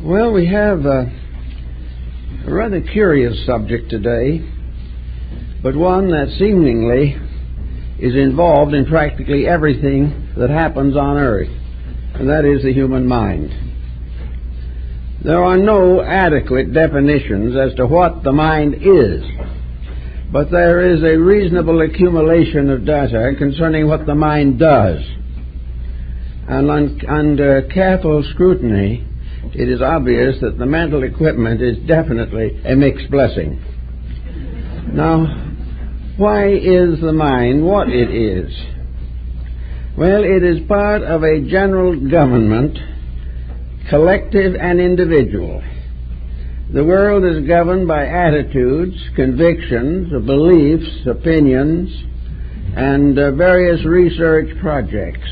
Well, we have a rather curious subject today, but one that seemingly is involved in practically everything that happens on earth, and that is the human mind. There are no adequate definitions as to what the mind is, but there is a reasonable accumulation of data concerning what the mind does. And under careful scrutiny, it is obvious that the mental equipment is definitely a mixed blessing. Now, why is the mind what it is? Well, it is part of a general government, collective and individual. The world is governed by attitudes, convictions, beliefs, opinions, and various research projects.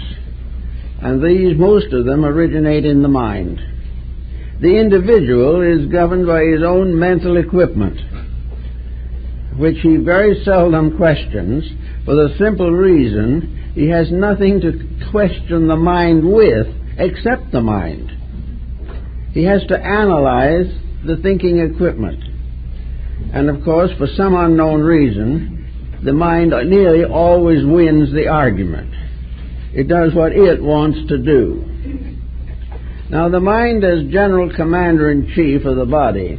And these, most of them, originate in the mind. The individual is governed by his own mental equipment, which he very seldom questions, for the simple reason he has nothing to question the mind with except the mind. He has to analyze the thinking equipment. And of course, for some unknown reason, the mind nearly always wins the argument. It does what it wants to do. Now, the mind, as general commander-in-chief of the body,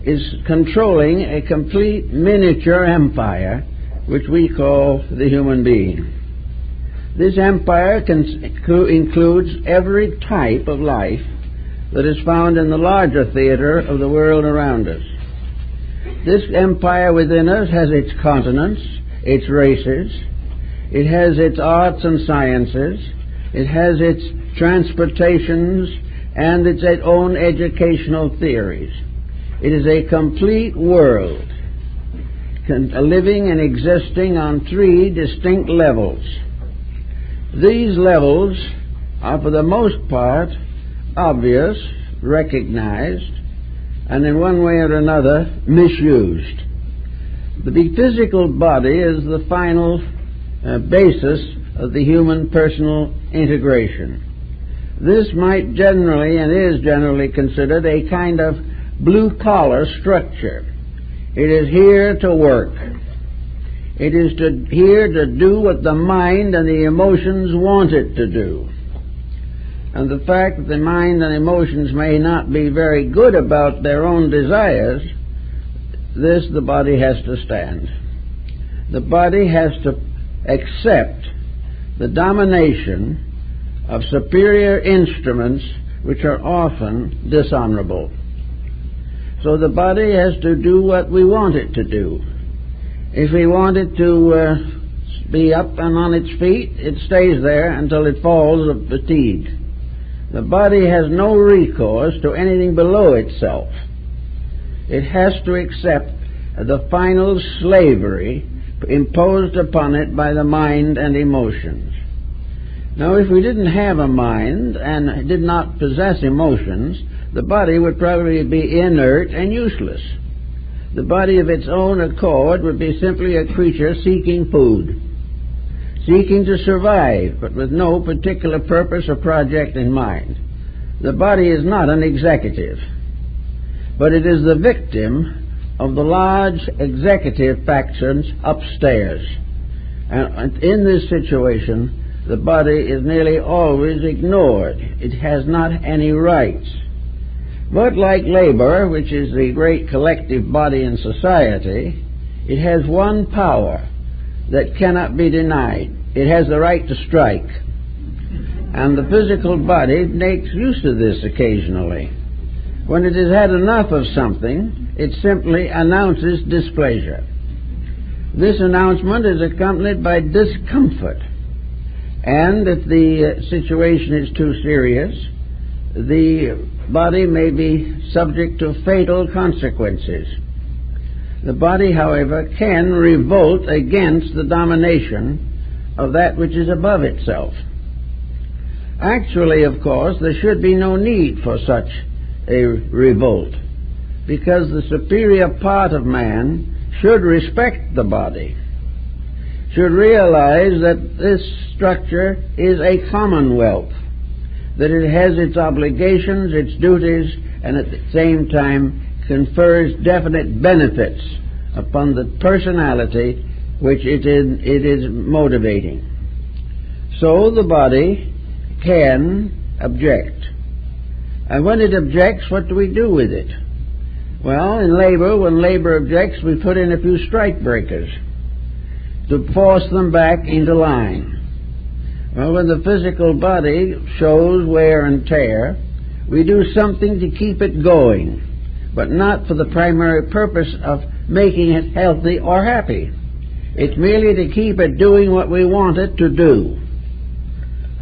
is controlling a complete miniature empire, which we call the human being. This empire includes every type of life that is found in the larger theater of the world around us. This empire within us has its continents, its races, it has its arts and sciences, it has its transportations, and its own educational theories. It is a complete world, living and existing on three distinct levels. These levels are, for the most part, obvious, recognized, and in one way or another, misused. The physical body is the final basis of the human personal integration. This might generally and is generally considered a kind of blue-collar structure. It is here to work. It is here to do what the mind and the emotions want it to do. And the fact that the mind and emotions may not be very good about their own desires, this the body has to stand. The body has to accept the domination of superior instruments which are often dishonorable. So the body has to do what we want it to do. If we want it to be up and on its feet, it stays there until it falls of fatigue. The body has no recourse to anything below itself. It has to accept the final slavery imposed upon it by the mind and emotions. Now, if we didn't have a mind and did not possess emotions, the body would probably be inert and useless. The body of its own accord would be simply a creature seeking food, seeking to survive, but with no particular purpose or project in mind. The body is not an executive, but it is the victim of the large executive factions upstairs. And in this situation, the body is nearly always ignored. It has not any rights. But like labor, which is the great collective body in society, it has one power that cannot be denied. It has the right to strike. And the physical body makes use of this occasionally. When it has had enough of something, it simply announces displeasure. This announcement is accompanied by discomfort. And if the situation is too serious, the body may be subject to fatal consequences. The body, however, can revolt against the domination of that which is above itself. Actually, of course, there should be no need for such a revolt, because the superior part of man should respect the body, should realize that this structure is a commonwealth, that it has its obligations, its duties, and at the same time confers definite benefits upon the personality which it is motivating. So the body can object. And when it objects, what do we do with it? Well, in labor, when labor objects, we put in a few strike breakers to force them back into line. Well, when the physical body shows wear and tear, we do something to keep it going, but not for the primary purpose of making it healthy or happy. It's merely to keep it doing what we want it to do.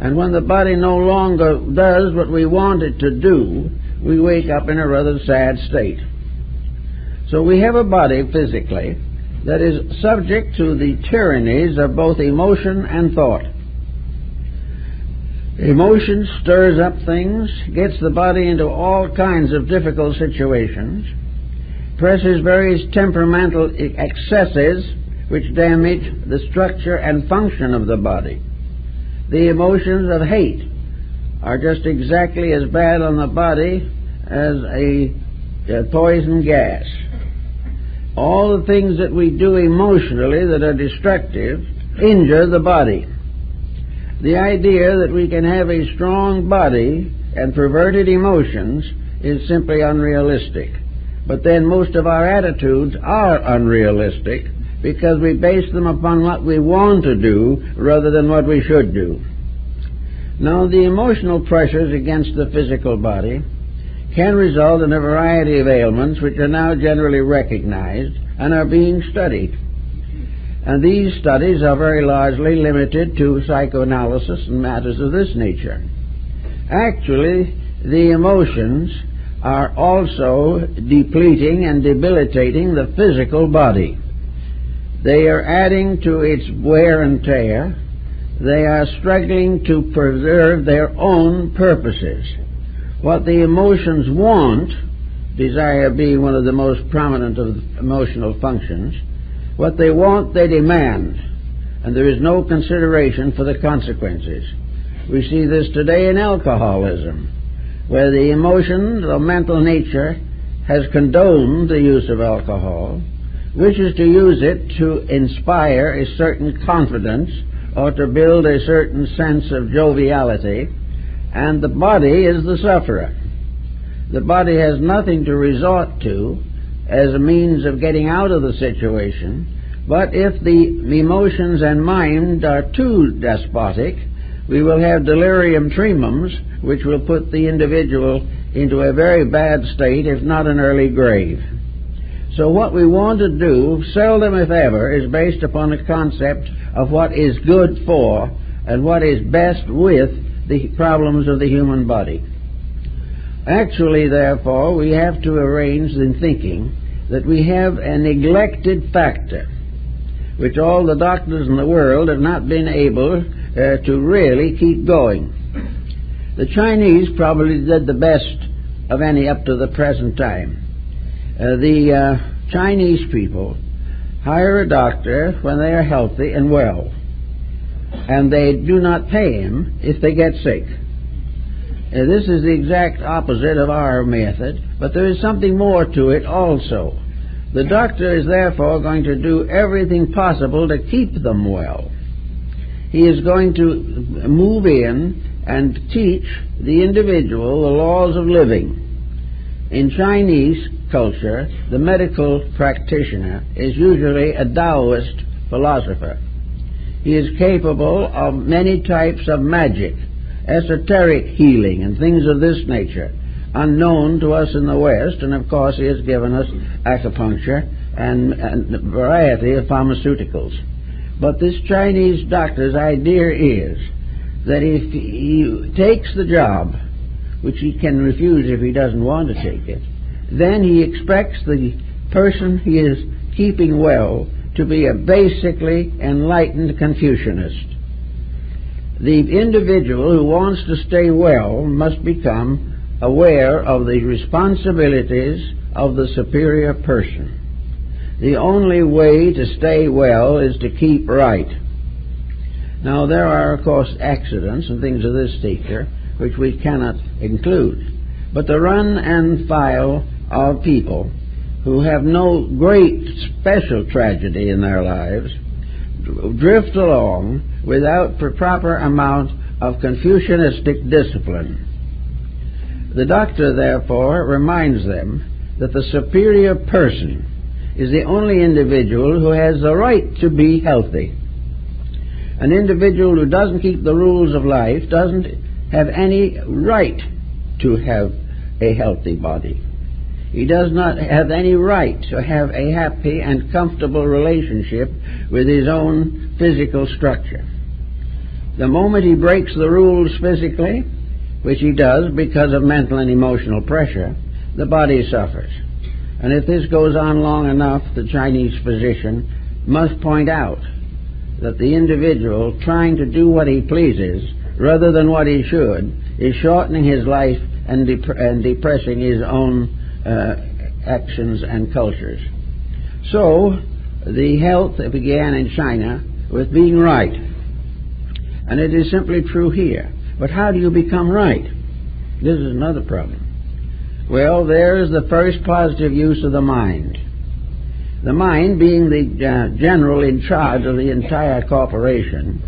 And when the body no longer does what we want it to do, we wake up in a rather sad state. So we have a body physically that is subject to the tyrannies of both emotion and thought. Emotion stirs up things, gets the body into all kinds of difficult situations, presses various temperamental excesses which damage the structure and function of the body. The emotions of hate are just exactly as bad on the body as a poison gas. All the things that we do emotionally that are destructive injure the body. The idea that we can have a strong body and perverted emotions is simply unrealistic. But then most of our attitudes are unrealistic because we base them upon what we want to do rather than what we should do. Now, the emotional pressures against the physical body can result in a variety of ailments which are now generally recognized and are being studied. And these studies are very largely limited to psychoanalysis and matters of this nature. Actually, the emotions are also depleting and debilitating the physical body. They are adding to its wear and tear. They are struggling to preserve their own purposes. What the emotions want, desire being one of the most prominent of emotional functions, what they want, they demand, and there is no consideration for the consequences. We see this today in alcoholism, where the emotion, the mental nature, has condoned the use of alcohol, wishes to use it to inspire a certain confidence or to build a certain sense of joviality, and the body is the sufferer. The body has nothing to resort to as a means of getting out of the situation, but if the emotions and mind are too despotic, we will have delirium tremens, which will put the individual into a very bad state, if not an early grave. So what we want to do, seldom if ever, is based upon a concept of what is good for and what is best with the problems of the human body. Actually, therefore, we have to arrange in thinking that we have a neglected factor, which all the doctors in the world have not been able to really keep going. The Chinese probably did the best of any up to the present time. The Chinese people hire a doctor when they are healthy and well, and they do not pay him if they get sick. This is the exact opposite of our method, but there is something more to it also. The doctor is therefore going to do everything possible to keep them well. He is going to move in and teach the individual the laws of living. In Chinese culture, the medical practitioner is usually a Taoist philosopher. He is capable of many types of magic, esoteric healing, and things of this nature, unknown to us in the West, and of course he has given us acupuncture and a variety of pharmaceuticals. But this Chinese doctor's idea is that if he takes the job, which he can refuse if he doesn't want to take it, then he expects the person he is keeping well to be a basically enlightened Confucianist. The individual who wants to stay well must become aware of the responsibilities of the superior person. The only way to stay well is to keep right. Now, there are, of course, accidents and things of this nature which we cannot include. But the run and file of people who have no great special tragedy in their lives drift along without the proper amount of Confucianistic discipline. The doctor, therefore, reminds them that the superior person is the only individual who has the right to be healthy. An individual who doesn't keep the rules of life doesn't have any right to have a healthy body. He does not have any right to have a happy and comfortable relationship with his own physical structure. The moment he breaks the rules physically, which he does because of mental and emotional pressure, the body suffers. And if this goes on long enough, the Chinese physician must point out that the individual trying to do what he pleases rather than what he should is shortening his life and depressing his own actions and cultures. So the health began in China with being right, and it is simply true here. But how do you become right? This is another problem. Well, there's the first positive use of the mind. The mind, being the general in charge of the entire corporation,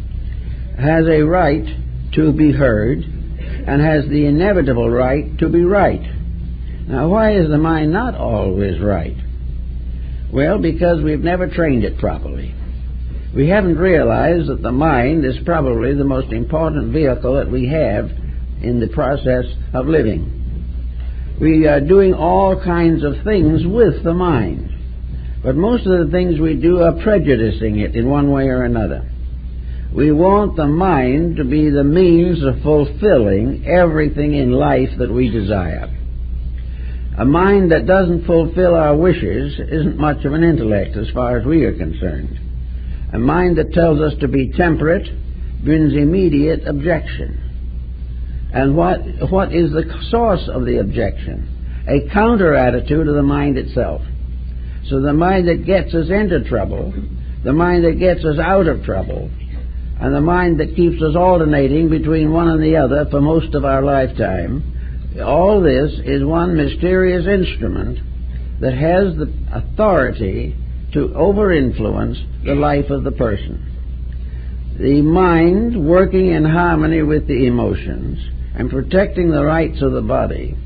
has a right to be heard and has the inevitable right to be right. Now, why is the mind not always right? Well, because we've never trained it properly. We haven't realized that the mind is probably the most important vehicle that we have in the process of living. We are doing all kinds of things with the mind, but most of the things we do are prejudicing it in one way or another. We want the mind to be the means of fulfilling everything in life that we desire. A mind that doesn't fulfill our wishes isn't much of an intellect as far as we are concerned. A mind that tells us to be temperate brings immediate objection. And what is the source of the objection? A counter-attitude of the mind itself. So the mind that gets us into trouble, the mind that gets us out of trouble, and the mind that keeps us alternating between one and the other for most of our lifetime, all this is one mysterious instrument that has the authority to over-influence the life of the person. The mind, working in harmony with the emotions and protecting the rights of the body,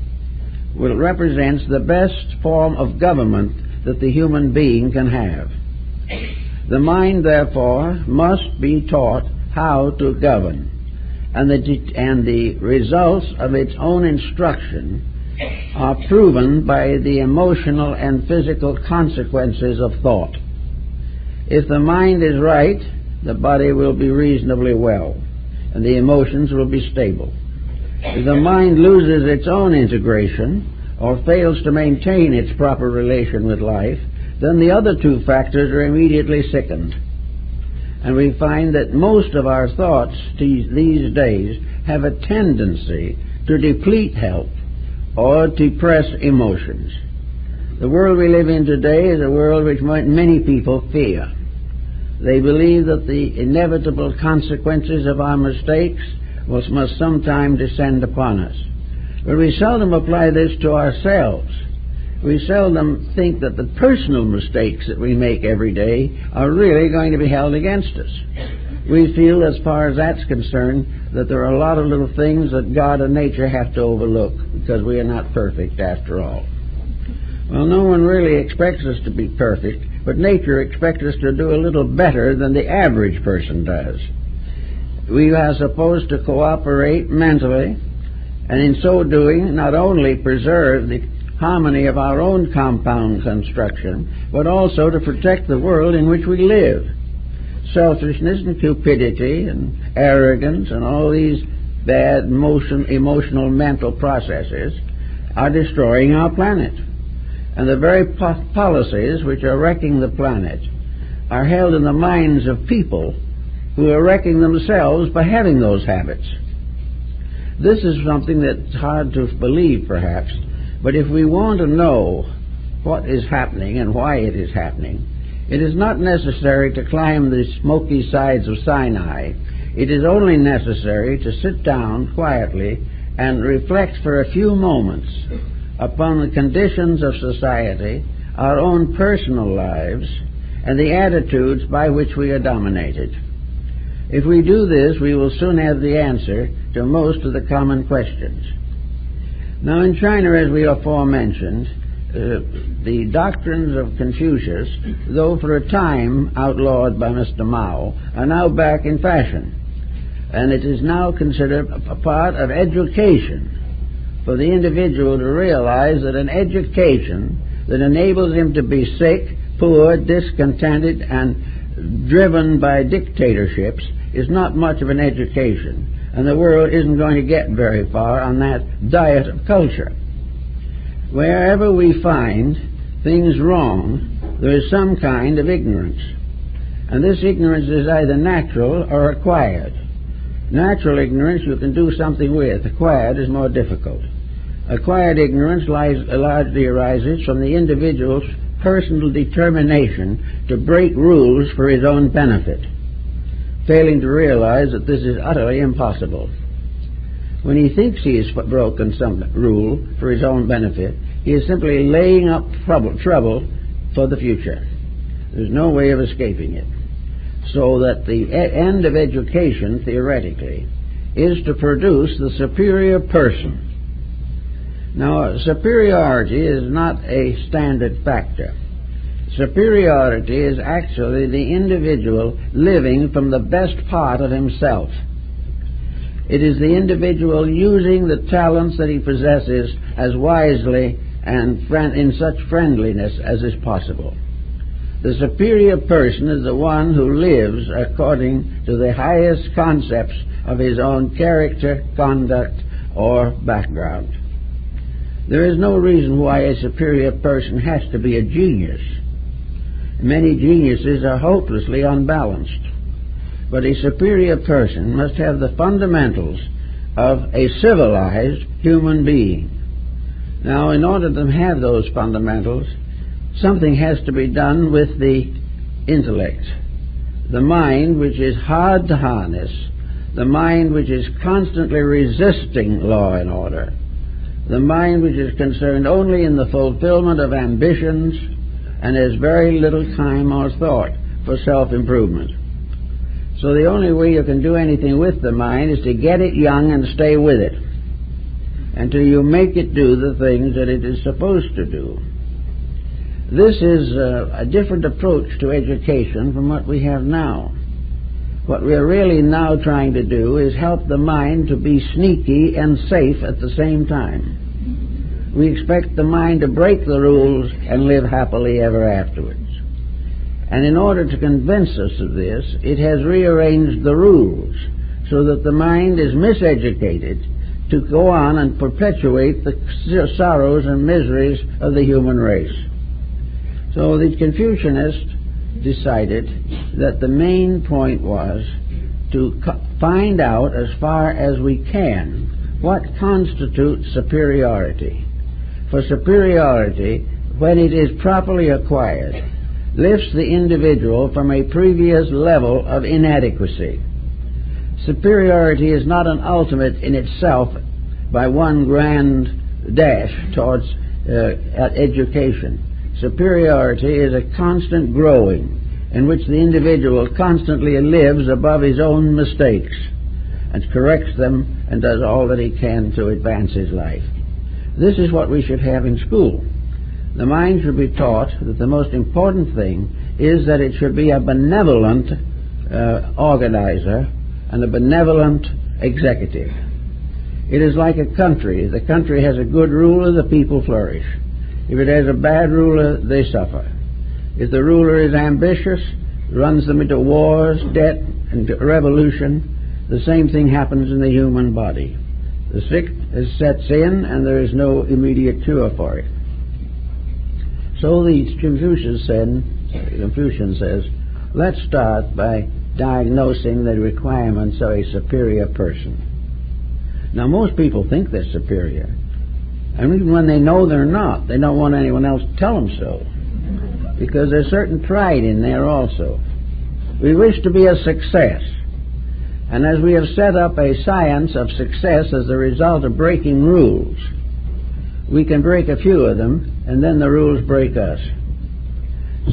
represents the best form of government that the human being can have. The mind, therefore, must be taught how to govern, and the results of its own instruction are proven by the emotional and physical consequences of thought. If the mind is right, the body will be reasonably well, and the emotions will be stable. If the mind loses its own integration, or fails to maintain its proper relation with life, then the other two factors are immediately sickened. And we find that most of our thoughts these days have a tendency to deplete health or depress emotions. The world we live in today is a world which many people fear. They believe that the inevitable consequences of our mistakes must sometime descend upon us. But we seldom apply this to ourselves. We seldom think that the personal mistakes that we make every day are really going to be held against us. We feel, as far as that's concerned, that there are a lot of little things that God and nature have to overlook because we are not perfect after all. Well, no one really expects us to be perfect, but nature expects us to do a little better than the average person does. We are supposed to cooperate mentally, and in so doing not only preserve the harmony of our own compound construction, but also to protect the world in which we live. Selfishness and cupidity and arrogance and all these bad emotional mental processes are destroying our planet. And the very policies which are wrecking the planet are held in the minds of people who are wrecking themselves by having those habits. This is something that's hard to believe, perhaps, but if we want to know what is happening and why it is happening, it is not necessary to climb the smoky sides of Sinai. It is only necessary to sit down quietly and reflect for a few moments upon the conditions of society, our own personal lives, and the attitudes by which we are dominated. If we do this, we will soon have the answer to most of the common questions. Now, in China, as we aforementioned, the doctrines of Confucius, though for a time outlawed by Mr. Mao, are now back in fashion. And it is now considered a part of education for the individual to realize that an education that enables him to be sick, poor, discontented, and driven by dictatorships is not much of an education, and the world isn't going to get very far on that diet of culture. Wherever we find things wrong, there is some kind of ignorance, and this ignorance is either natural or acquired. Natural ignorance you can do something with. Acquired is more difficult. Acquired ignorance largely arises from the individual's personal determination to break rules for his own benefit, failing to realize that this is utterly impossible. When he thinks he has broken some rule for his own benefit, he is simply laying up trouble for the future. There's no way of escaping it. So that the end of education, theoretically, is to produce the superior person. Now, superiority is not a standard factor. Superiority is actually the individual living from the best part of himself. It is the individual using the talents that he possesses as wisely and in such friendliness as is possible. The superior person is the one who lives according to the highest concepts of his own character, conduct, or background. There is no reason why a superior person has to be a genius. Many geniuses are hopelessly unbalanced. But a superior person must have the fundamentals of a civilized human being. Now, in order to have those fundamentals, something has to be done with the intellect, the mind which is hard to harness, the mind which is constantly resisting law and order, the mind which is concerned only in the fulfillment of ambitions and has very little time or thought for self-improvement. So the only way you can do anything with the mind is to get it young and stay with it until you make it do the things that it is supposed to do. This is a different approach to education from what we have now. What we are really now trying to do is help the mind to be sneaky and safe at the same time. We expect the mind to break the rules and live happily ever afterwards. And in order to convince us of this, it has rearranged the rules so that the mind is miseducated to go on and perpetuate the sorrows and miseries of the human race. So the Confucianists decided that the main point was to find out, as far as we can, what constitutes superiority. For superiority, when it is properly acquired, lifts the individual from a previous level of inadequacy. Superiority is not an ultimate in itself by one grand dash towards education. Superiority is a constant growing in which the individual constantly lives above his own mistakes and corrects them and does all that he can to advance his life. This is what we should have in school. The mind should be taught that the most important thing is that it should be a benevolent organizer and a benevolent executive. It is like a country. The country has a good ruler, the people flourish. If it has a bad ruler, they suffer. If the ruler is ambitious, runs them into wars, debt, and revolution, the same thing happens in the human body. The sickness sets in, and there is no immediate cure for it. So the Confucian says, let's start by diagnosing the requirements of a superior person. Now, most people think they're superior. And even when they know they're not, they don't want anyone else to tell them so. Because there's certain pride in there also. We wish to be a success. And as we have set up a science of success as a result of breaking rules, we can break a few of them, and then the rules break us.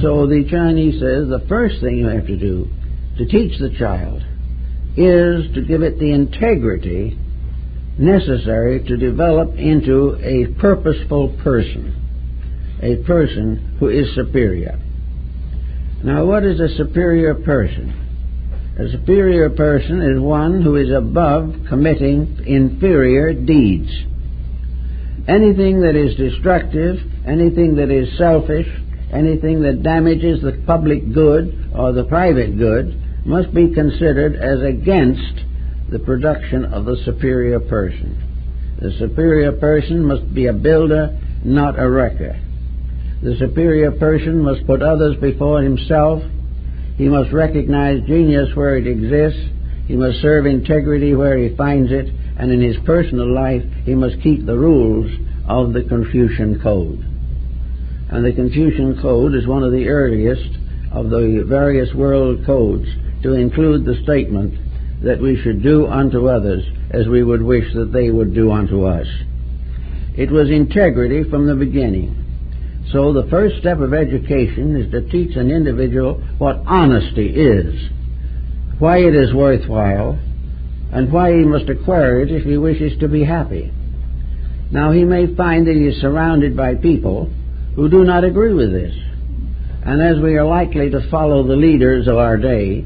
So the Chinese says the first thing you have to do to teach the child is to give it the integrity necessary to develop into a purposeful person, a person who is superior. Now, what is a superior person? A superior person is one who is above committing inferior deeds. Anything that is destructive, anything that is selfish, anything that damages the public good or the private good must be considered as against the production of the superior person. The superior person must be a builder, not a wrecker. The superior person must put others before himself. He must recognize genius where it exists. He must serve integrity where he finds it. And in his personal life, he must keep the rules of the Confucian Code. And the Confucian Code is one of the earliest of the various world codes to include the statement that we should do unto others as we would wish that they would do unto us. It was integrity from the beginning. So the first step of education is to teach an individual what honesty is, why it is worthwhile, and why he must acquire it if he wishes to be happy. Now, he may find that he is surrounded by people who do not agree with this. And as we are likely to follow the leaders of our day,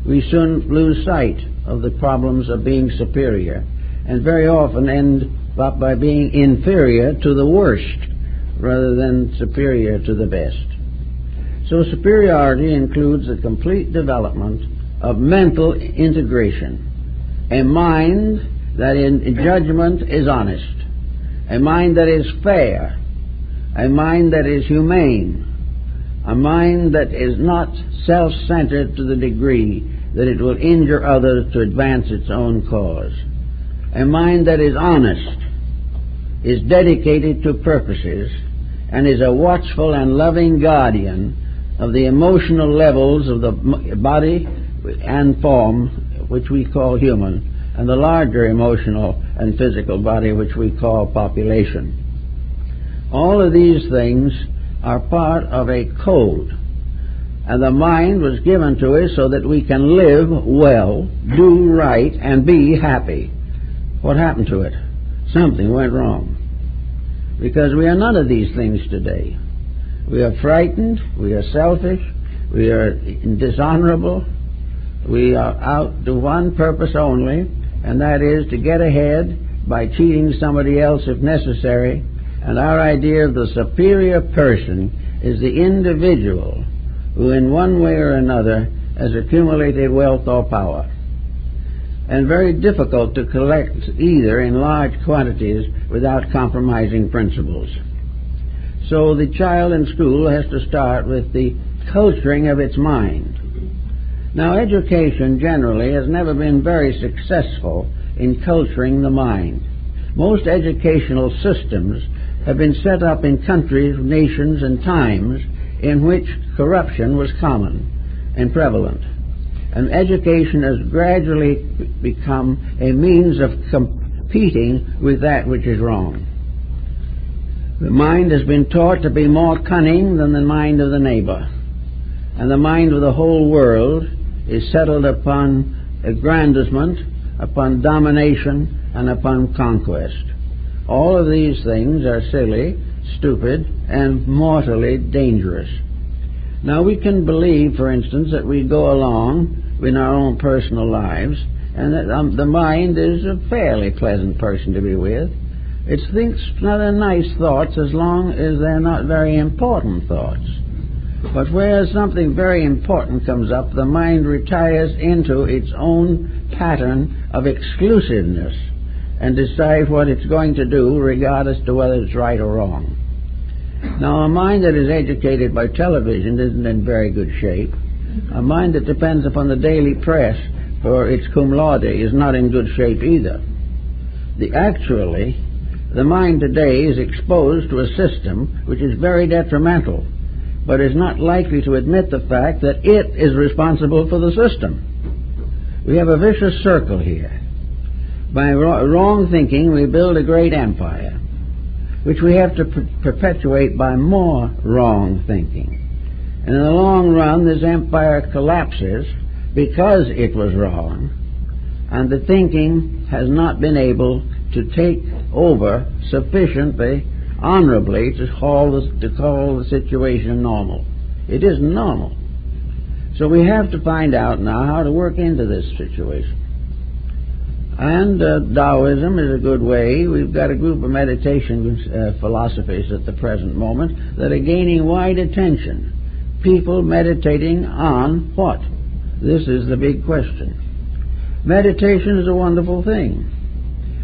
we soon lose sight of the problems of being superior, and very often end up by being inferior to the worst rather than superior to the best. So superiority includes the complete development of mental integration, a mind that in judgment is honest, a mind that is fair, a mind that is humane, a mind that is not self-centered to the degree that it will injure others to advance its own cause, a mind that is honest, is dedicated to purposes, and is a watchful and loving guardian of the emotional levels of the body and form which we call human, and the larger emotional and physical body which we call population. All of these things are part of a code, and the mind was given to us so that we can live well, do right, and be happy. What happened to it? Something went wrong. Because we are none of these things today. We are frightened, we are selfish, we are dishonorable, we are out to one purpose only, and that is to get ahead by cheating somebody else if necessary. And our idea of the superior person is the individual who in one way or another has accumulated wealth or power, and very difficult to collect either in large quantities without compromising principles. So the child in school has to start with the culturing of its mind. Now, education generally has never been very successful in culturing the mind. Most educational systems have been set up in countries, nations, and times in which corruption was common and prevalent. And education has gradually become a means of competing with that which is wrong. The mind has been taught to be more cunning than the mind of the neighbor, and the mind of the whole world is settled upon aggrandizement, upon domination, and upon conquest. All of these things are silly, stupid, and mortally dangerous. Now, we can believe, for instance, that we go along in our own personal lives, and that the mind is a fairly pleasant person to be with. It thinks rather nice thoughts as long as they're not very important thoughts. But whereas something very important comes up, the mind retires into its own pattern of exclusiveness and decides what it's going to do regardless to whether it's right or wrong. Now, a mind that is educated by television isn't in very good shape. A mind that depends upon the daily press for its cum laude is not in good shape either. The mind today is exposed to a system which is very detrimental, but is not likely to admit the fact that it is responsible for the system. We have a vicious circle here. By wrong thinking, we build a great empire, which we have to perpetuate by more wrong thinking. And in the long run, this empire collapses because it was wrong, and the thinking has not been able to take over sufficiently honorably to call the situation normal. It isn't normal. So we have to find out now how to work into this situation. And Taoism is a good way. We've got a group of meditation philosophies at the present moment that are gaining wide attention. People meditating on what? This is the big question. Meditation is a wonderful thing,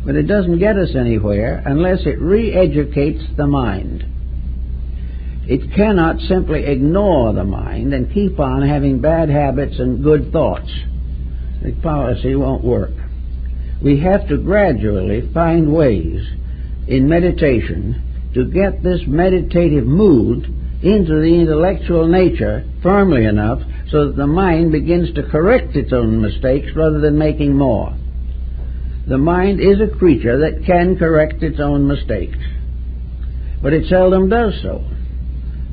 but it doesn't get us anywhere unless it re-educates the mind. It cannot simply ignore the mind and keep on having bad habits and good thoughts. The policy won't work. We have to gradually find ways in meditation to get this meditative mood into the intellectual nature firmly enough so that the mind begins to correct its own mistakes rather than making more. The mind is a creature that can correct its own mistakes, but it seldom does so,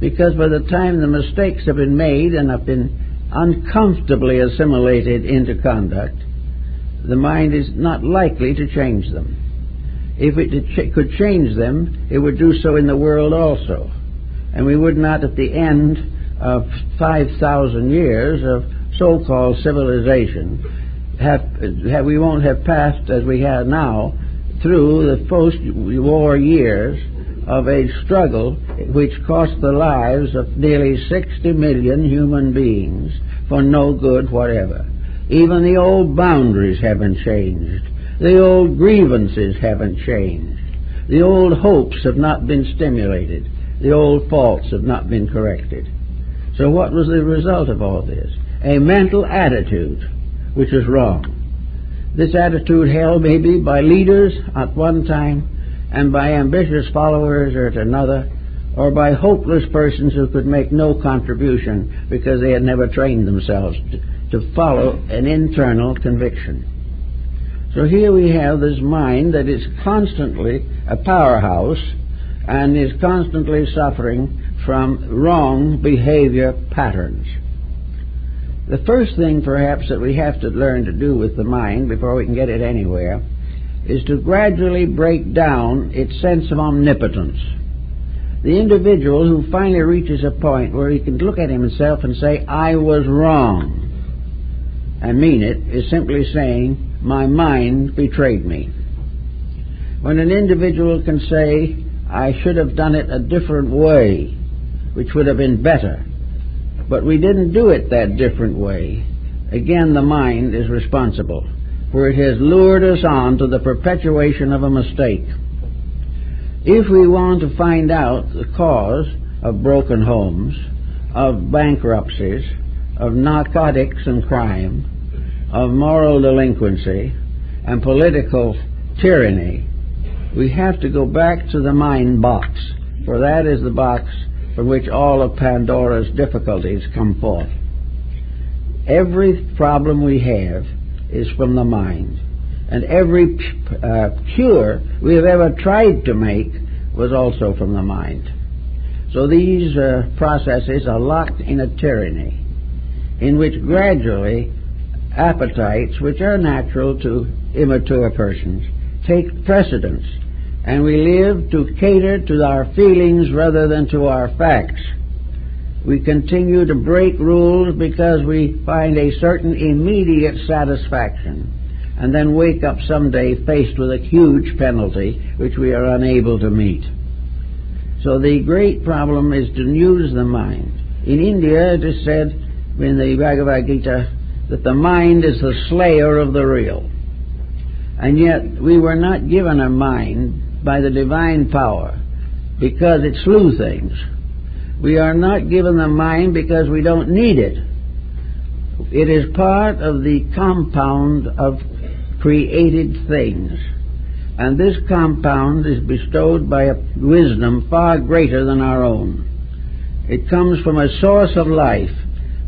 because by the time the mistakes have been made and have been uncomfortably assimilated into conduct, the mind is not likely to change them. If it could change them, it would do so in the world also. And we would not, at the end of 5,000 years of so-called civilization, we won't have passed, as we have now, through the post-war years of a struggle which cost the lives of nearly 60 million human beings for no good whatever. Even the old boundaries haven't changed. The old grievances haven't changed. The old hopes have not been stimulated. The old faults have not been corrected. So what was the result of all this? A mental attitude which is wrong. This attitude held maybe by leaders at one time and by ambitious followers at another, or by hopeless persons who could make no contribution because they had never trained themselves to follow an internal conviction. So here we have this mind that is constantly a powerhouse and is constantly suffering from wrong behavior patterns. The first thing perhaps that we have to learn to do with the mind before we can get it anywhere is to gradually break down its sense of omnipotence. The individual who finally reaches a point where he can look at himself and say, I was wrong, and mean it, is simply saying, my mind betrayed me. When an individual can say, I should have done it a different way, which would have been better, but we didn't do it that different way, again the mind is responsible, for it has lured us on to the perpetuation of a mistake. If we want to find out the cause of broken homes, of bankruptcies, of narcotics and crime, of moral delinquency, and political tyranny, we have to go back to the mind box, for that is the box from which all of Pandora's difficulties come forth. Every problem we have is from the mind, and every cure we have ever tried to make was also from the mind. So these processes are locked in a tyranny in which gradually appetites, which are natural to immature persons, take precedence, and we live to cater to our feelings rather than to our facts. We continue to break rules because we find a certain immediate satisfaction, and then wake up someday faced with a huge penalty which we are unable to meet. So the great problem is to use the mind. In India it is said in the Bhagavad Gita that the mind is the slayer of the real. And yet we were not given a mind by the divine power because it slew things. We are not given the mind because we don't need it. It is part of the compound of created things. And this compound is bestowed by a wisdom far greater than our own. It comes from a source of life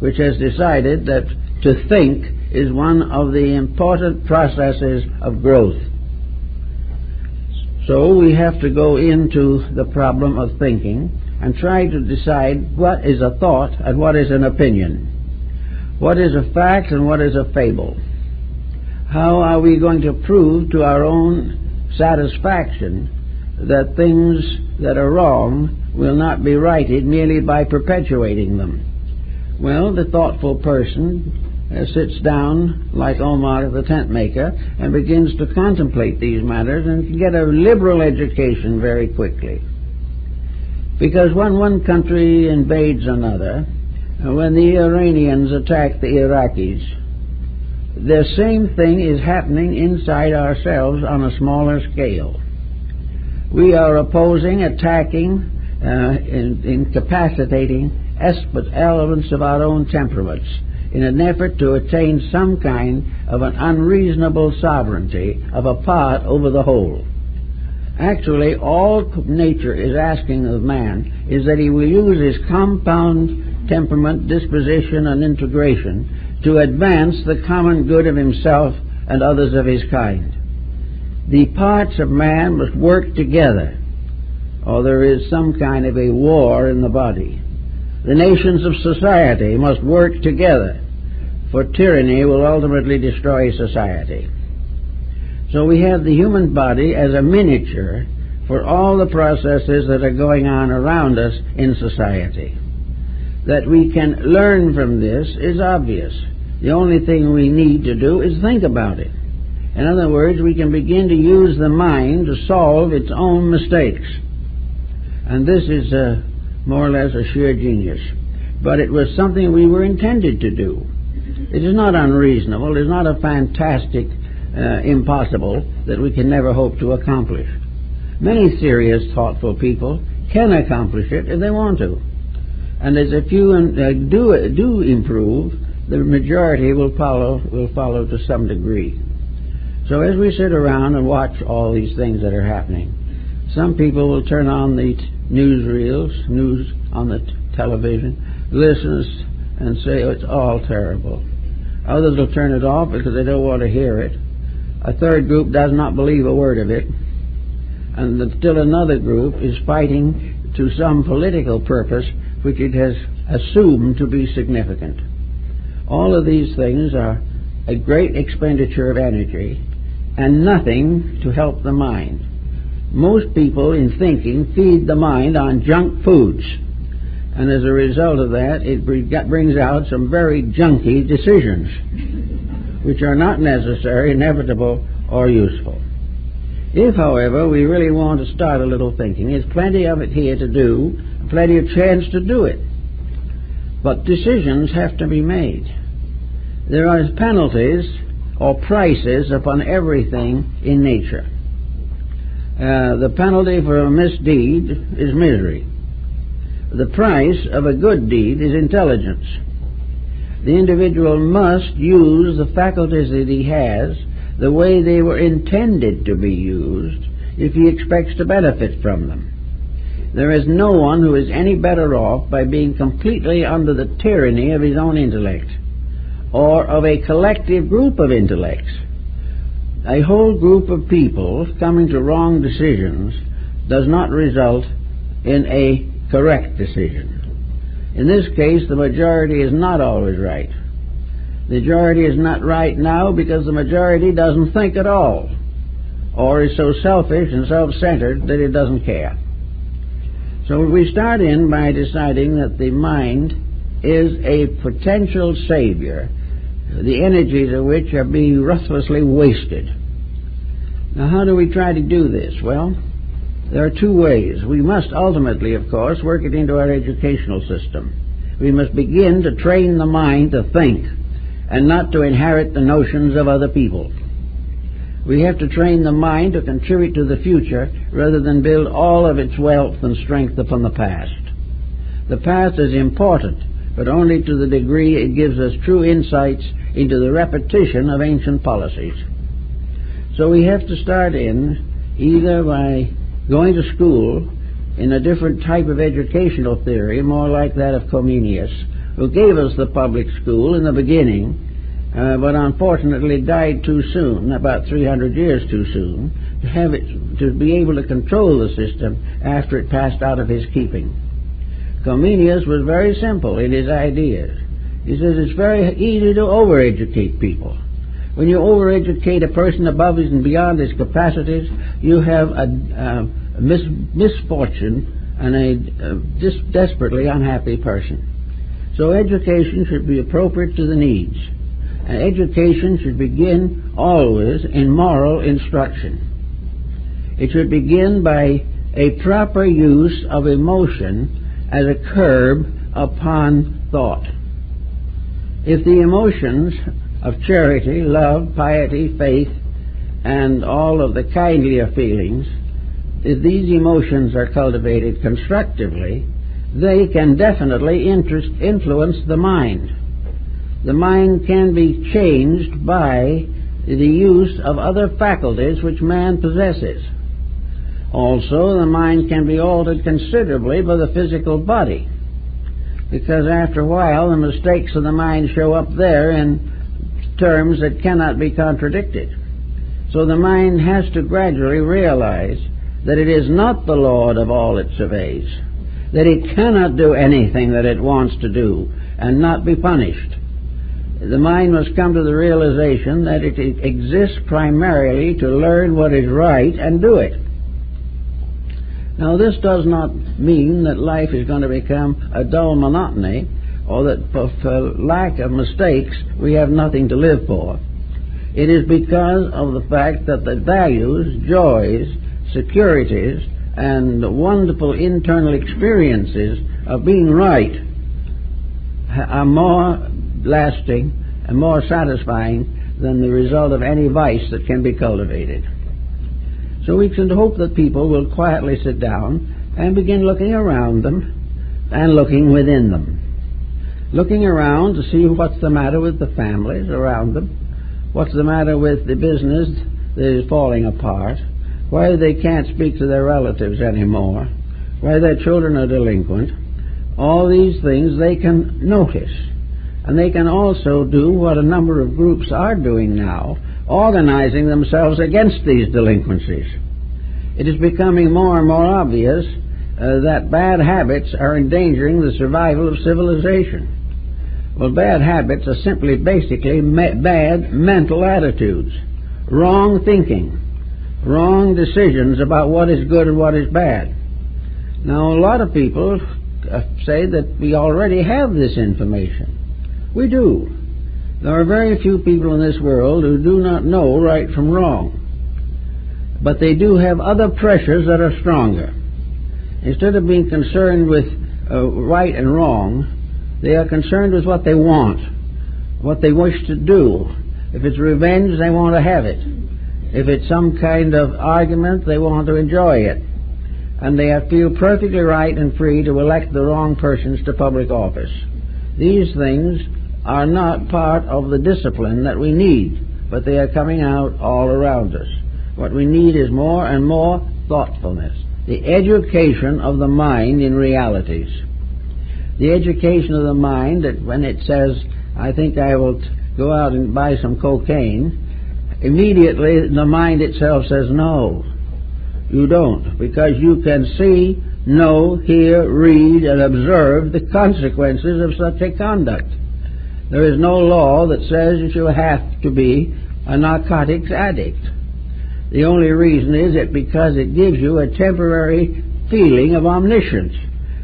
which has decided that to think is one of the important processes of growth. So we have to go into the problem of thinking and try to decide what is a thought and what is an opinion. What is a fact and what is a fable? How are we going to prove to our own satisfaction that things that are wrong will not be righted merely by perpetuating them? Well, the thoughtful person sits down like Omar the tent maker and begins to contemplate these matters and can get a liberal education very quickly. Because when one country invades another, when the Iranians attack the Iraqis, the same thing is happening inside ourselves on a smaller scale. We are opposing, attacking, incapacitating elements of our own temperaments in an effort to attain some kind of an unreasonable sovereignty of a part over the whole. Actually, all nature is asking of man is that he will use his compound temperament, disposition, and integration to advance the common good of himself and others of his kind. The parts of man must work together, or there is some kind of a war in the body. The nations of society must work together, for tyranny will ultimately destroy society. So we have the human body as a miniature for all the processes that are going on around us in society. That we can learn from this is obvious. The only thing we need to do is think about it. In other words, we can begin to use the mind to solve its own mistakes. And this is more or less a sheer genius. But it was something we were intended to do. It is not unreasonable. It is not a fantastic impossible that we can never hope to accomplish. Many serious, thoughtful people can accomplish it if they want to. And as a few do improve, the majority will follow to some degree. So as we sit around and watch all these things that are happening, some people will turn on the newsreels, news on the television, listen and say, oh, it's all terrible. Others will turn it off because they don't want to hear it. A third group does not believe a word of it. And still another group is fighting to some political purpose which it has assumed to be significant. All of these things are a great expenditure of energy and nothing to help the mind. Most people in thinking feed the mind on junk foods, and as a result of that it brings out some very junky decisions which are not necessary, inevitable, or useful. If, however, we really want to start a little thinking, there's plenty of it here to do, plenty of chance to do it. But decisions have to be made. There are penalties or prices upon everything in nature. The penalty for a misdeed is misery. The price of a good deed is intelligence. The individual must use the faculties that he has the way they were intended to be used if he expects to benefit from them. There is no one who is any better off by being completely under the tyranny of his own intellect or of a collective group of intellects. A whole group of people coming to wrong decisions does not result in a correct decision. In this case, the majority is not always right. The majority is not right now because the majority doesn't think at all, or is so selfish and self-centered that it doesn't care. So we start in by deciding that the mind is a potential savior, the energies of which are being ruthlessly wasted. Now, how do we try to do this? Well, there are two ways. We must ultimately, of course, work it into our educational system. We must begin to train the mind to think and not to inherit the notions of other people. We have to train the mind to contribute to the future rather than build all of its wealth and strength upon the past. The past is important, but only to the degree it gives us true insights into the repetition of ancient policies. So we have to start in either by going to school in a different type of educational theory, more like that of Comenius, who gave us the public school in the beginning but unfortunately died too soon, about 300 years too soon, to be able to control the system after it passed out of his keeping. Comenius was very simple in his ideas. He says it's very easy to overeducate people. When you overeducate a person above his and beyond his capacities, you have a misfortune and a desperately unhappy person. So education should be appropriate to the needs. And education should begin always in moral instruction. It should begin by a proper use of emotion as a curb upon thought. If the emotions of charity, love, piety, faith, and all of the kindlier feelings, if these emotions are cultivated constructively, they can definitely influence the mind. The mind can be changed by the use of other faculties which man possesses. Also, the mind can be altered considerably by the physical body, because after a while the mistakes of the mind show up there in terms that cannot be contradicted. So the mind has to gradually realize that it is not the lord of all it surveys, that it cannot do anything that it wants to do and not be punished. The mind must come to the realization that it exists primarily to learn what is right and do it. Now, this does not mean that life is going to become a dull monotony, or that for lack of mistakes we have nothing to live for. It is because of the fact that the values, joys, securities, and wonderful internal experiences of being right are more lasting and more satisfying than the result of any vice that can be cultivated. So we can hope that people will quietly sit down and begin looking around them and looking within them. Looking around to see what's the matter with the families around them, what's the matter with the business that is falling apart, why they can't speak to their relatives anymore, why their children are delinquent. All these things they can notice. And they can also do what a number of groups are doing now, organizing themselves against these delinquencies. It is becoming more and more obvious that bad habits are endangering the survival of civilization. Well, bad habits are simply basically bad mental attitudes, wrong thinking, wrong decisions about what is good and what is bad. Now, a lot of people say that we already have this information. We do. There are very few people in this world who do not know right from wrong. But they do have other pressures that are stronger. Instead of being concerned with right and wrong, they are concerned with what they want, what they wish to do. If it's revenge, they want to have it. If it's some kind of argument, they want to enjoy it. And they feel perfectly right and free to elect the wrong persons to public office. These things are not part of the discipline that we need, but they are coming out all around us. What we need is more and more thoughtfulness, the education of the mind in realities. The education of the mind that when it says, I think I will go out and buy some cocaine, immediately the mind itself says, no, you don't, because you can see, know, hear, read, and observe the consequences of such a conduct. There is no law that says that you have to be a narcotics addict. The only reason is that because it gives you a temporary feeling of omniscience.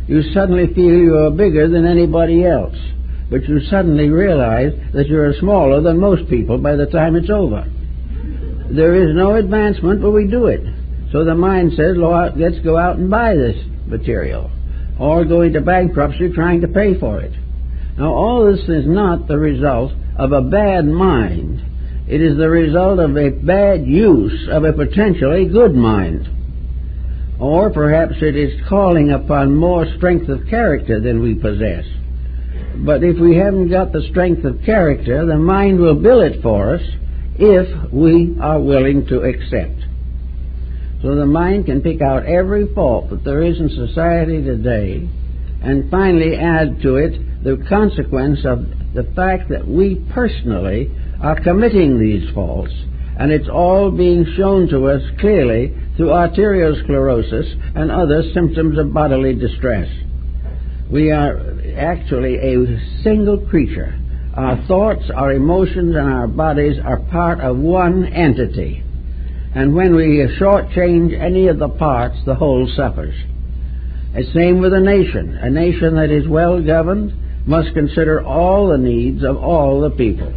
You suddenly feel you are bigger than anybody else, but you suddenly realize that you are smaller than most people by the time it's over. There is no advancement, but we do it. So the mind says, let's go out and buy this material, or go into bankruptcy trying to pay for it. Now, all this is not the result of a bad mind. It is the result of a bad use of a potentially good mind. Or perhaps it is calling upon more strength of character than we possess. But if we haven't got the strength of character, the mind will bill it for us if we are willing to accept. So the mind can pick out every fault that there is in society today and finally add to it the consequence of the fact that we personally are committing these faults, and it's all being shown to us clearly through arteriosclerosis and other symptoms of bodily distress. We are actually a single creature. Our thoughts, our emotions, and our bodies are part of one entity. And when we shortchange any of the parts, the whole suffers. The same with a nation. A nation that is well governed must consider all the needs of all the people.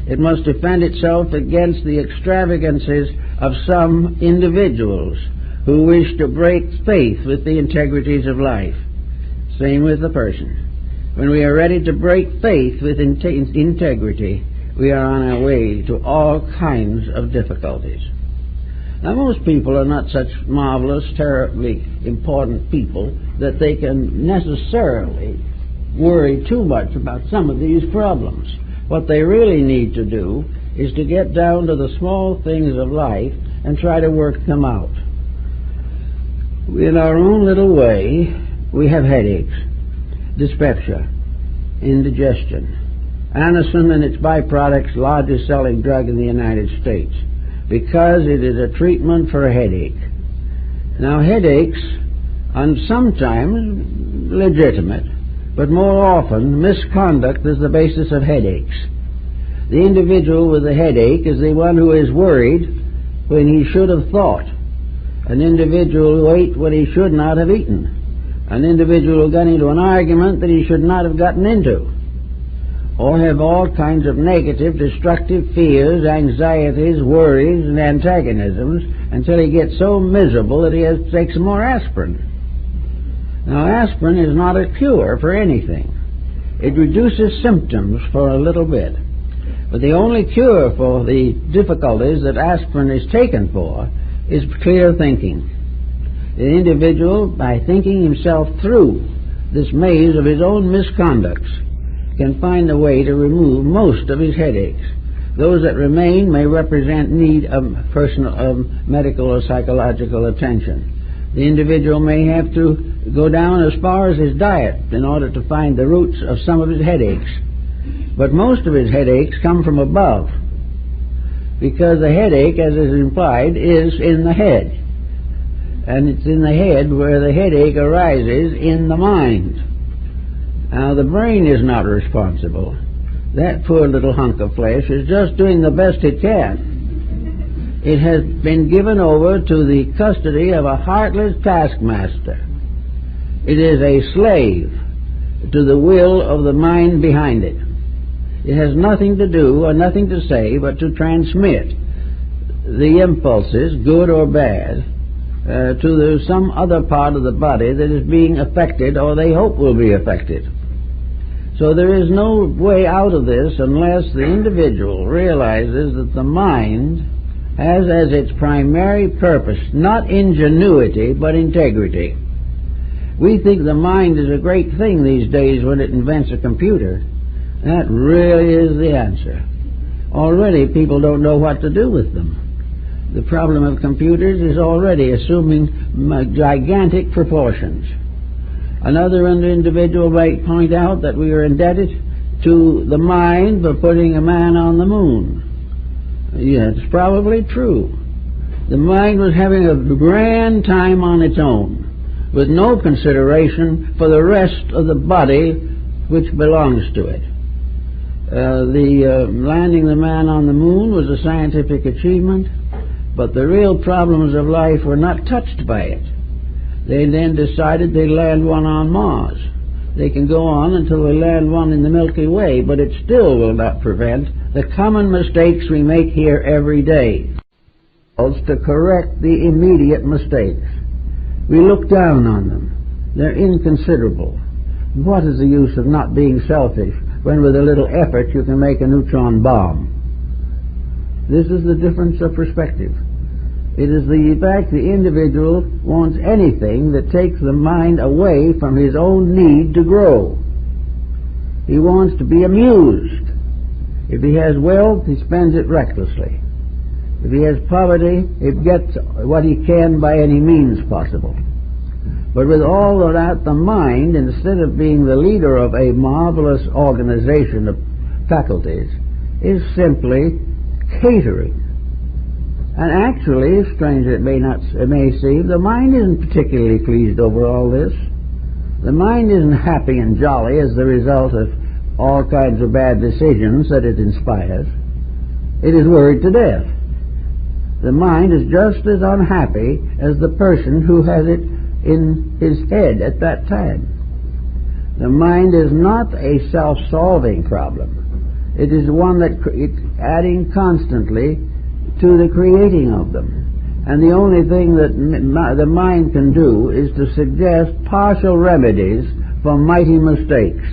It must defend itself against the extravagances of some individuals who wish to break faith with the integrities of life. Same with the person. When we are ready to break faith with integrity, we are on our way to all kinds of difficulties. Now, most people are not such marvelous, terribly important people that they can necessarily worry too much about some of these problems. What they really need to do is to get down to the small things of life and try to work them out. In our own little way, we have headaches, dyspepsia, indigestion. Anacin and its byproducts, largest selling drug in the United States, because it is a treatment for a headache. Now, headaches are sometimes legitimate, but more often misconduct is the basis of headaches. The individual with a headache is the one who is worried when he should have thought. An individual who ate when he should not have eaten. An individual who got into an argument that he should not have gotten into. Or have all kinds of negative, destructive fears, anxieties, worries, and antagonisms until he gets so miserable that he has to take some more aspirin. Now, aspirin is not a cure for anything. It reduces symptoms for a little bit. But the only cure for the difficulties that aspirin is taken for is clear thinking. The individual, by thinking himself through this maze of his own misconducts, can find a way to remove most of his headaches. Those that remain may represent need of medical or psychological attention. The individual may have to go down as far as his diet in order to find the roots of some of his headaches. But most of his headaches come from above, because the headache, as is implied, is in the head. And it's in the head where the headache arises in the mind. Now, the brain is not responsible. That poor little hunk of flesh is just doing the best it can. It has been given over to the custody of a heartless taskmaster. It is a slave to the will of the mind behind it. It has nothing to do or nothing to say but to transmit the impulses, good or bad, to some other part of the body that is being affected or they hope will be affected. So there is no way out of this unless the individual realizes that the mind has as its primary purpose not ingenuity but integrity. We think the mind is a great thing these days when it invents a computer. That really is the answer. Already people don't know what to do with them. The problem of computers is already assuming gigantic proportions. Another individual might point out that we are indebted to the mind for putting a man on the moon. Yeah, it's probably true. The mind was having a grand time on its own, with no consideration for the rest of the body which belongs to it. Landing the man on the moon was a scientific achievement, but the real problems of life were not touched by it. They then decided they'd land one on Mars. They can go on until they land one in the Milky Way, but it still will not prevent the common mistakes we make here every day. To correct the immediate mistakes. We look down on them. They're inconsiderable. What is the use of not being selfish when with a little effort you can make a neutron bomb? This is the difference of perspective. It is the fact the individual wants anything that takes the mind away from his own need to grow. He wants to be amused. If he has wealth, he spends it recklessly. If he has poverty, he gets what he can by any means possible. But with all of that, the mind, instead of being the leader of a marvelous organization of faculties, is simply catering. And actually, strange it may seem, the mind isn't particularly pleased over all this. The mind isn't happy and jolly as the result of all kinds of bad decisions that it inspires. It is worried to death. The mind is just as unhappy as the person who has it in his head at that time. The mind is not a self-solving problem. It is one that it's adding constantly to the creating of them. And the only thing that the mind can do is to suggest partial remedies for mighty mistakes.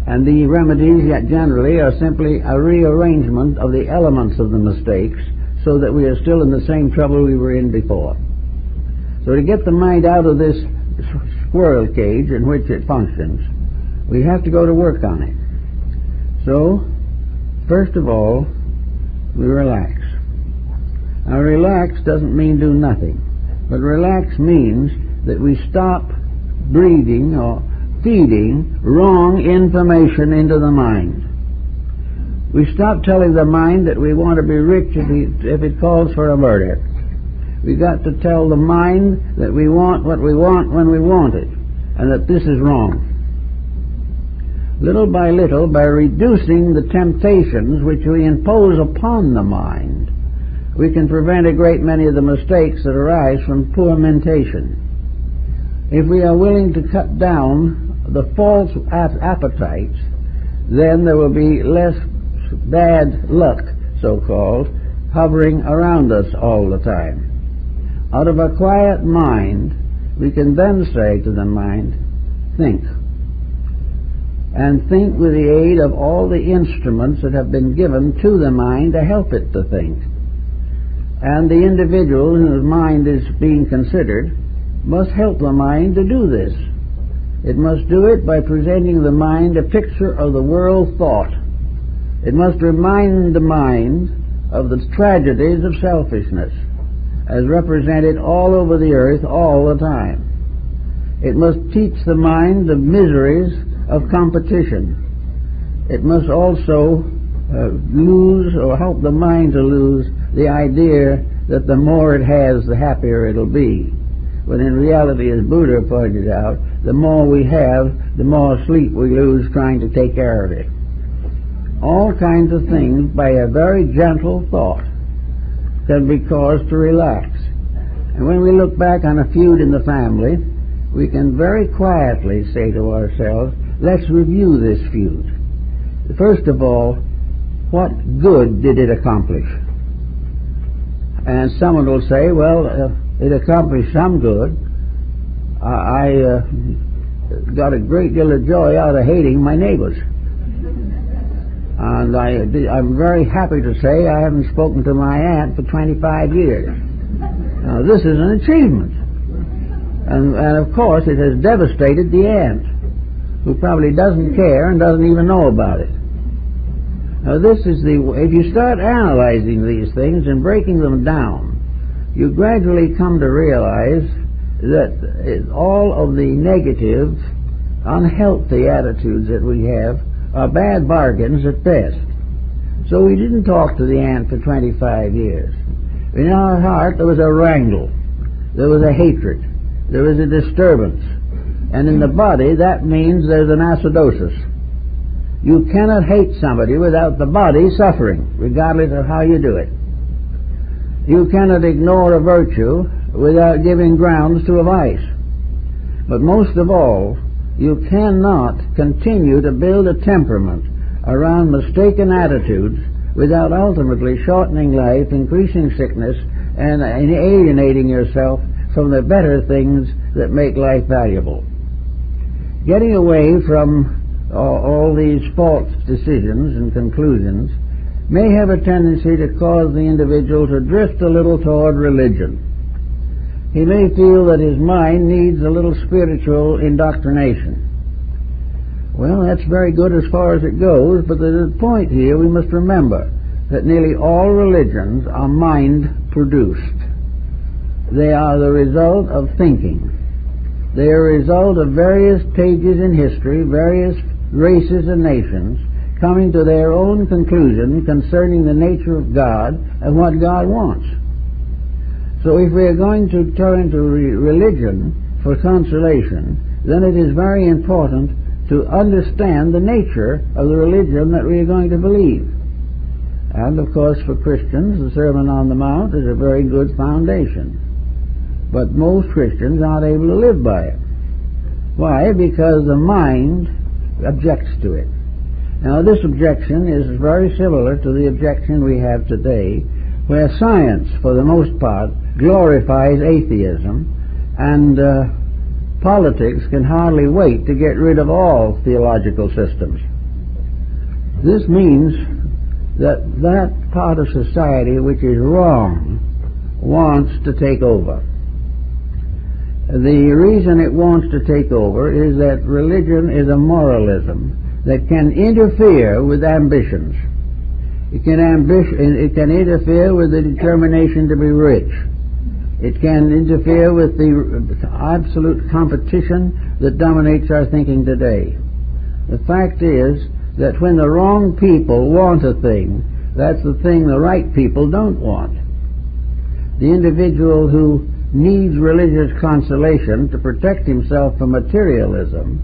And the remedies generally are simply a rearrangement of the elements of the mistakes so that we are still in the same trouble we were in before. So to get the mind out of this squirrel cage in which it functions, we have to go to work on it. So, first of all, we relax. Now, relax doesn't mean do nothing, but relax means that we stop breathing or feeding wrong information into the mind. We stop telling the mind that we want to be rich if it calls for a murder. We got to tell the mind that we want what we want when we want it, and that this is wrong. Little by little, by reducing the temptations which we impose upon the mind, we can prevent a great many of the mistakes that arise from poor mentation. If we are willing to cut down the false appetites, then there will be less bad luck, so-called, hovering around us all the time. Out of a quiet mind, we can then say to the mind, think. And think with the aid of all the instruments that have been given to the mind to help it to think. And the individual whose mind is being considered must help the mind to do this. It must do it by presenting the mind a picture of the world thought. It must remind the mind of the tragedies of selfishness, as represented all over the earth all the time. It must teach the mind the miseries of competition. It must also lose, or help the mind to lose, the idea that the more it has, the happier it'll be. When in reality, as Buddha pointed out, the more we have, the more sleep we lose trying to take care of it. All kinds of things, by a very gentle thought, can be caused to relax. And when we look back on a feud in the family, we can very quietly say to ourselves, let's review this feud. First of all, what good did it accomplish? And someone will say, well, it accomplished some good. I got a great deal of joy out of hating my neighbors. And I'm very happy to say I haven't spoken to my aunt for 25 years. Now, this is an achievement. And of course, it has devastated the aunt, who probably doesn't care and doesn't even know about it. Now, if you start analyzing these things and breaking them down, you gradually come to realize that all of the negative, unhealthy attitudes that we have are bad bargains at best. So we didn't talk to the aunt for 25 years. In our heart there was a wrangle, there was a hatred, there was a disturbance, and in the body that means there's an acidosis. You cannot hate somebody without the body suffering, regardless of how you do it. You cannot ignore a virtue without giving grounds to a vice. But most of all, you cannot continue to build a temperament around mistaken attitudes without ultimately shortening life, increasing sickness, and alienating yourself from the better things that make life valuable. Getting away from all these false decisions and conclusions may have a tendency to cause the individual to drift a little toward religion. He may feel that his mind needs a little spiritual indoctrination. Well, that's very good as far as it goes, but there's a point here we must remember, that nearly all religions are mind-produced. They are the result of thinking. They are a result of various stages in history, various races and nations, coming to their own conclusion concerning the nature of God and what God wants. So if we are going to turn to religion for consolation, then it is very important to understand the nature of the religion that we are going to believe. And of course for Christians, the Sermon on the Mount is a very good foundation. But most Christians aren't able to live by it. Why? Because the mind objects to it. Now this objection is very similar to the objection we have today, where science, for the most part, glorifies atheism, and politics can hardly wait to get rid of all theological systems. This means that that part of society which is wrong wants to take over. The reason it wants to take over is that religion is a moralism that can interfere with ambitions. It can interfere with the determination to be rich. It can interfere with the absolute competition that dominates our thinking today. The fact is that when the wrong people want a thing, that's the thing the right people don't want. The individual who needs religious consolation to protect himself from materialism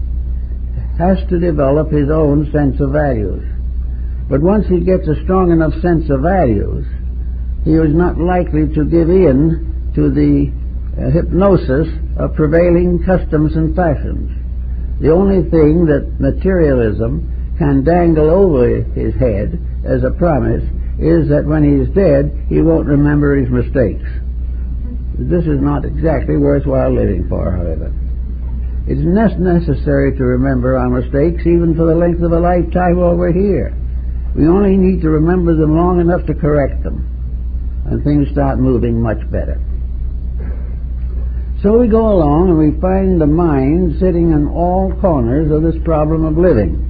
has to develop his own sense of values. But once he gets a strong enough sense of values, he is not likely to give in to the hypnosis of prevailing customs and fashions. The only thing that materialism can dangle over his head as a promise is that when he's dead, he won't remember his mistakes. This is not exactly worthwhile living for, however. It's necessary to remember our mistakes even for the length of a lifetime while we're here. We only need to remember them long enough to correct them, and things start moving much better. So we go along and we find the mind sitting in all corners of this problem of living.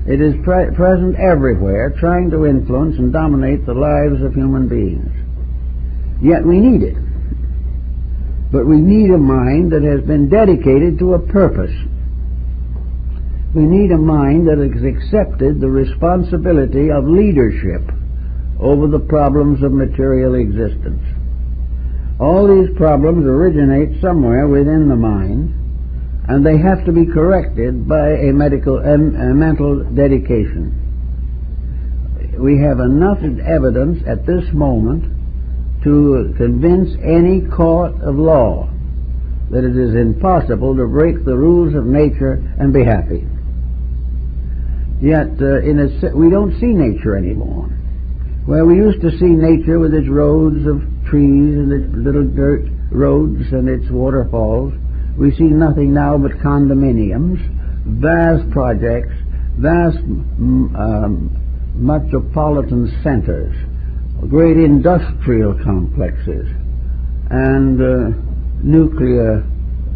It is present everywhere, trying to influence and dominate the lives of human beings. Yet we need it. But we need a mind that has been dedicated to a purpose. We need a mind that has accepted the responsibility of leadership over the problems of material existence. All these problems originate somewhere within the mind, and they have to be corrected by a mental dedication. We have enough evidence at this moment to convince any court of law that it is impossible to break the rules of nature and be happy. Yet we don't see nature anymore. Where we used to see nature with its roads of trees and its little dirt roads and its waterfalls, we see nothing now but condominiums, vast projects, vast metropolitan centers, great industrial complexes, and nuclear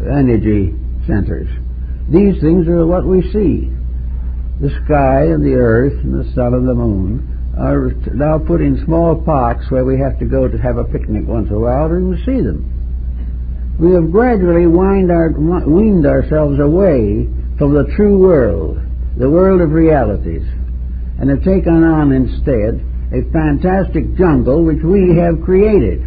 energy centers. These things are what we see. The sky and the earth and the sun and the moon are now put in small parks where we have to go to have a picnic once in a while to see them. We have gradually weaned ourselves away from the true world, the world of realities, and have taken on instead a fantastic jungle which we have created.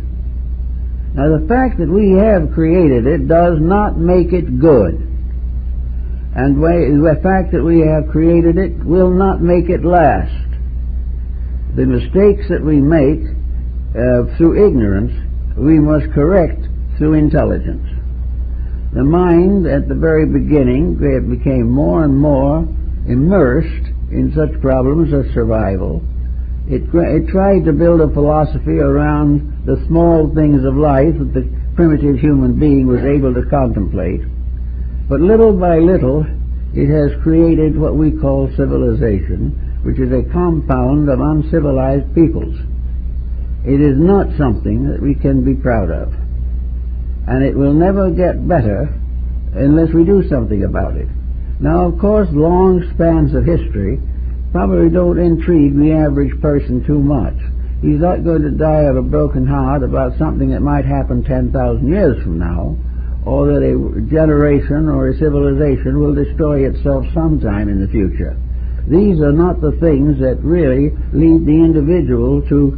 Now the fact that we have created it does not make it good. And the fact that we have created it will not make it last. The mistakes that we make through ignorance, we must correct through intelligence. The mind at the very beginning became more and more immersed in such problems as survival. It tried to build a philosophy around the small things of life that the primitive human being was able to contemplate. But little by little, it has created what we call civilization, which is a compound of uncivilized peoples. It is not something that we can be proud of. And it will never get better unless we do something about it. Now, of course, long spans of history probably don't intrigue the average person too much. He's not going to die of a broken heart about something that might happen 10,000 years from now, or that a generation or a civilization will destroy itself sometime in the future. These are not the things that really lead the individual to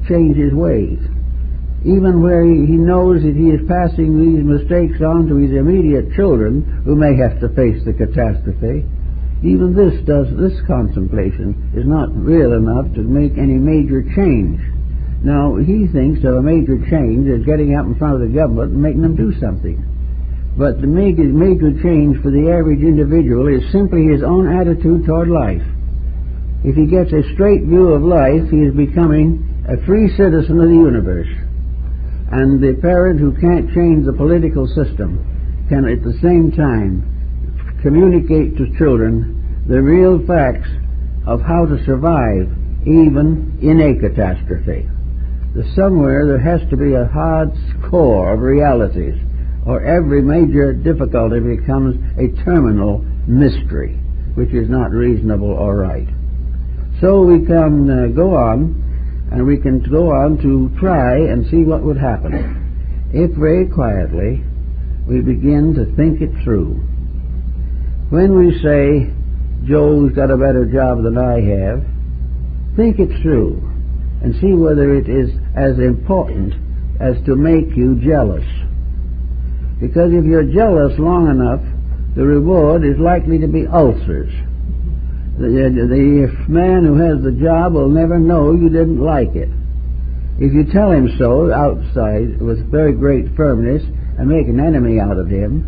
change his ways. Even where he knows that he is passing these mistakes on to his immediate children, who may have to face the catastrophe, even this contemplation is not real enough to make any major change. Now, he thinks of a major change as getting up in front of the government and making them do something. But the major change for the average individual is simply his own attitude toward life. If he gets a straight view of life, he is becoming a free citizen of the universe. And the parent who can't change the political system can at the same time communicate to children the real facts of how to survive even in a catastrophe. Somewhere there has to be a hard core of realities, or every major difficulty becomes a terminal mystery, which is not reasonable or right. So we can go on, and we can go on to try and see what would happen if very quietly we begin to think it through. When we say, Joe's got a better job than I have, think it through and see whether it is as important as to make you jealous. Because if you're jealous long enough, the reward is likely to be ulcers. The man who has the job will never know you didn't like it. If you tell him so outside with very great firmness and make an enemy out of him,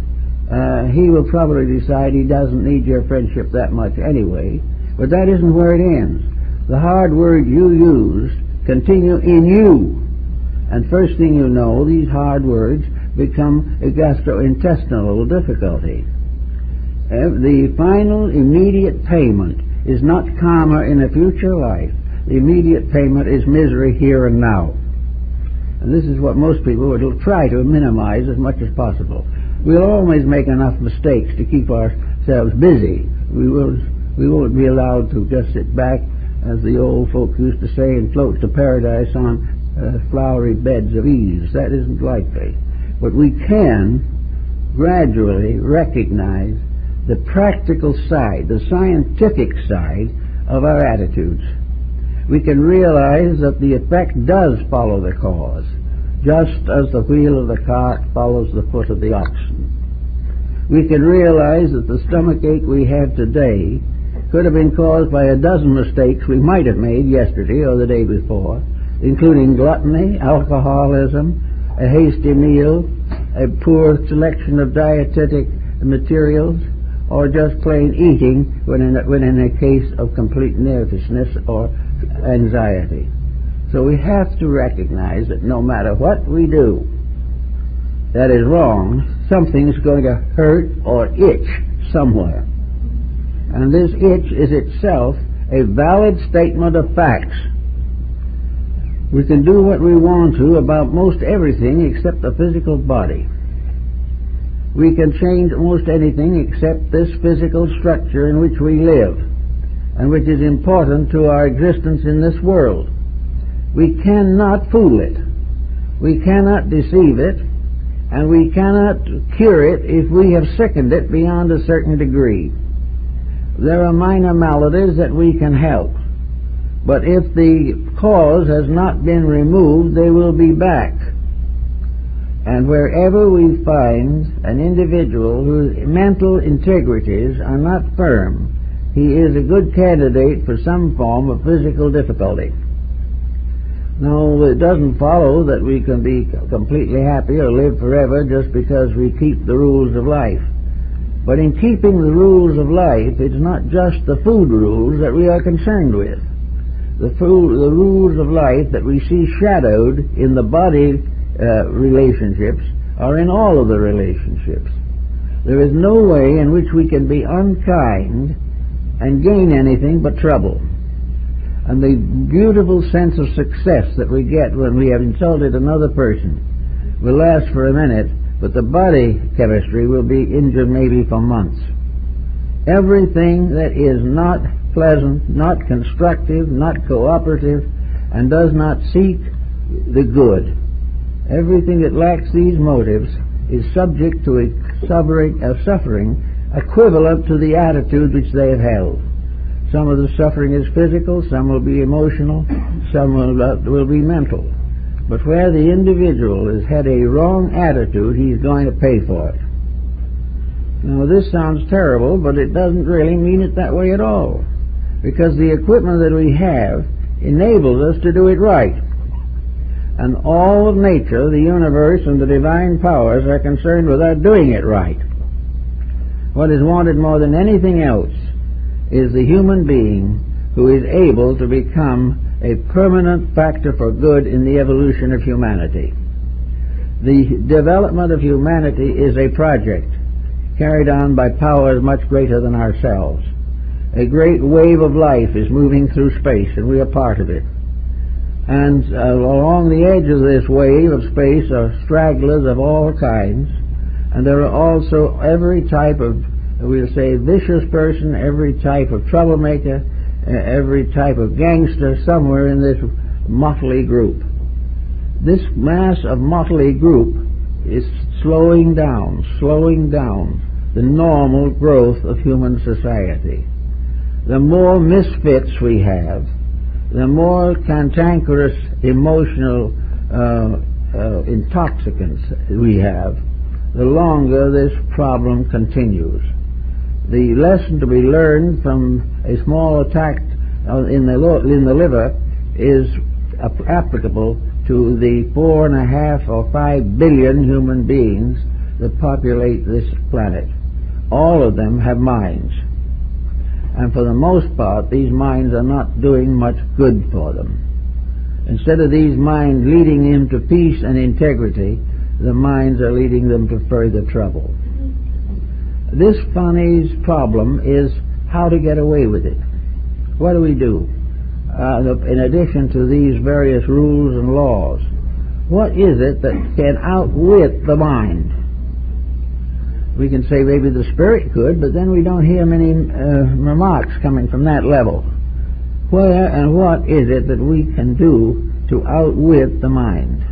he will probably decide he doesn't need your friendship that much anyway. But that isn't where it ends. The hard words you used continue in you. And first thing you know, these hard words become a gastrointestinal difficulty. The final immediate payment is not karma in a future life. The immediate payment is misery here and now. And this is what most people will try to minimize as much as possible. We'll always make enough mistakes to keep ourselves busy. We won't be allowed to just sit back, as the old folk used to say, and float to paradise on flowery beds of ease. That isn't likely. But we can gradually recognize the practical side, the scientific side of our attitudes. We can realize that the effect does follow the cause, just as the wheel of the cart follows the foot of the oxen. We can realize that the stomachache we have today could have been caused by a dozen mistakes we might have made yesterday or the day before, including gluttony, alcoholism, a hasty meal, a poor selection of dietetic materials, or just plain eating when in a case of complete nervousness or anxiety. So we have to recognize that no matter what we do that is wrong, something's going to hurt or itch somewhere. And this itch is itself a valid statement of facts. We can do what we want to about most everything except the physical body. We can change almost anything except this physical structure in which we live, and which is important to our existence in this world. We cannot fool it. We cannot deceive it, and we cannot cure it if we have sickened it beyond a certain degree. There are minor maladies that we can help, but if the cause has not been removed, they will be back. And wherever we find an individual whose mental integrities are not firm, he is a good candidate for some form of physical difficulty. Now, it doesn't follow that we can be completely happy or live forever just because we keep the rules of life. But in keeping the rules of life, it's not just the food rules that we are concerned with. The rules of life that we see shadowed in the body relationships are in all of the relationships. There is no way in which we can be unkind and gain anything but trouble. And the beautiful sense of success that we get when we have insulted another person will last for a minute, but the body chemistry will be injured maybe for months. Everything that is not pleasant, not constructive, not cooperative, and does not seek the good. Everything that lacks these motives is subject to a suffering equivalent to the attitude which they have held. Some of the suffering is physical, some will be emotional, some will be mental. But where the individual has had a wrong attitude, he's going to pay for it. Now this sounds terrible, but it doesn't really mean it that way at all, because the equipment that we have enables us to do it right. And all of nature, the universe, and the divine powers are concerned with our doing it right. What is wanted more than anything else is the human being who is able to become a permanent factor for good in the evolution of humanity. The development of humanity is a project carried on by powers much greater than ourselves. A great wave of life is moving through space, and we are part of it. And along the edge of this wave of space are stragglers of all kinds, and there are also every type of, we'll say, vicious person, every type of troublemaker, every type of gangster somewhere in this motley group. This mass of motley group is slowing down the normal growth of human society. The more misfits we have, the more cantankerous emotional intoxicants we have, the longer this problem continues. The lesson to be learned from a small attack in the liver is applicable to the 4.5 or 5 billion human beings that populate this planet. All of them have minds, and for the most part these minds are not doing much good for them. Instead of these minds leading them to peace and integrity, the minds are leading them to further trouble. This funny's problem is how to get away with it. What do we do? In addition to these various rules and laws, what is it that can outwit the mind? We can say maybe the spirit could, but then we don't hear many remarks coming from that level. Where and what is it that we can do to outwit the mind?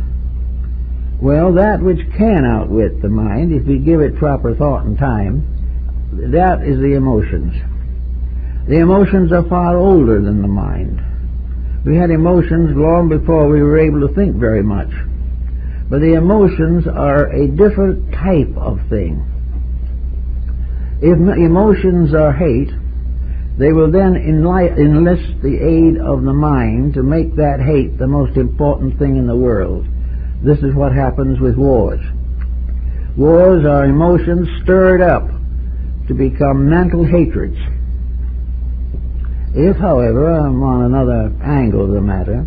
Well, that which can outwit the mind, if we give it proper thought and time, that is the emotions. The emotions are far older than the mind. We had emotions long before we were able to think very much. But the emotions are a different type of thing. If emotions are hate, they will then enlist the aid of the mind to make that hate the most important thing in the world. This is what happens with wars. Wars are emotions stirred up to become mental hatreds. If, however, on another angle of the matter,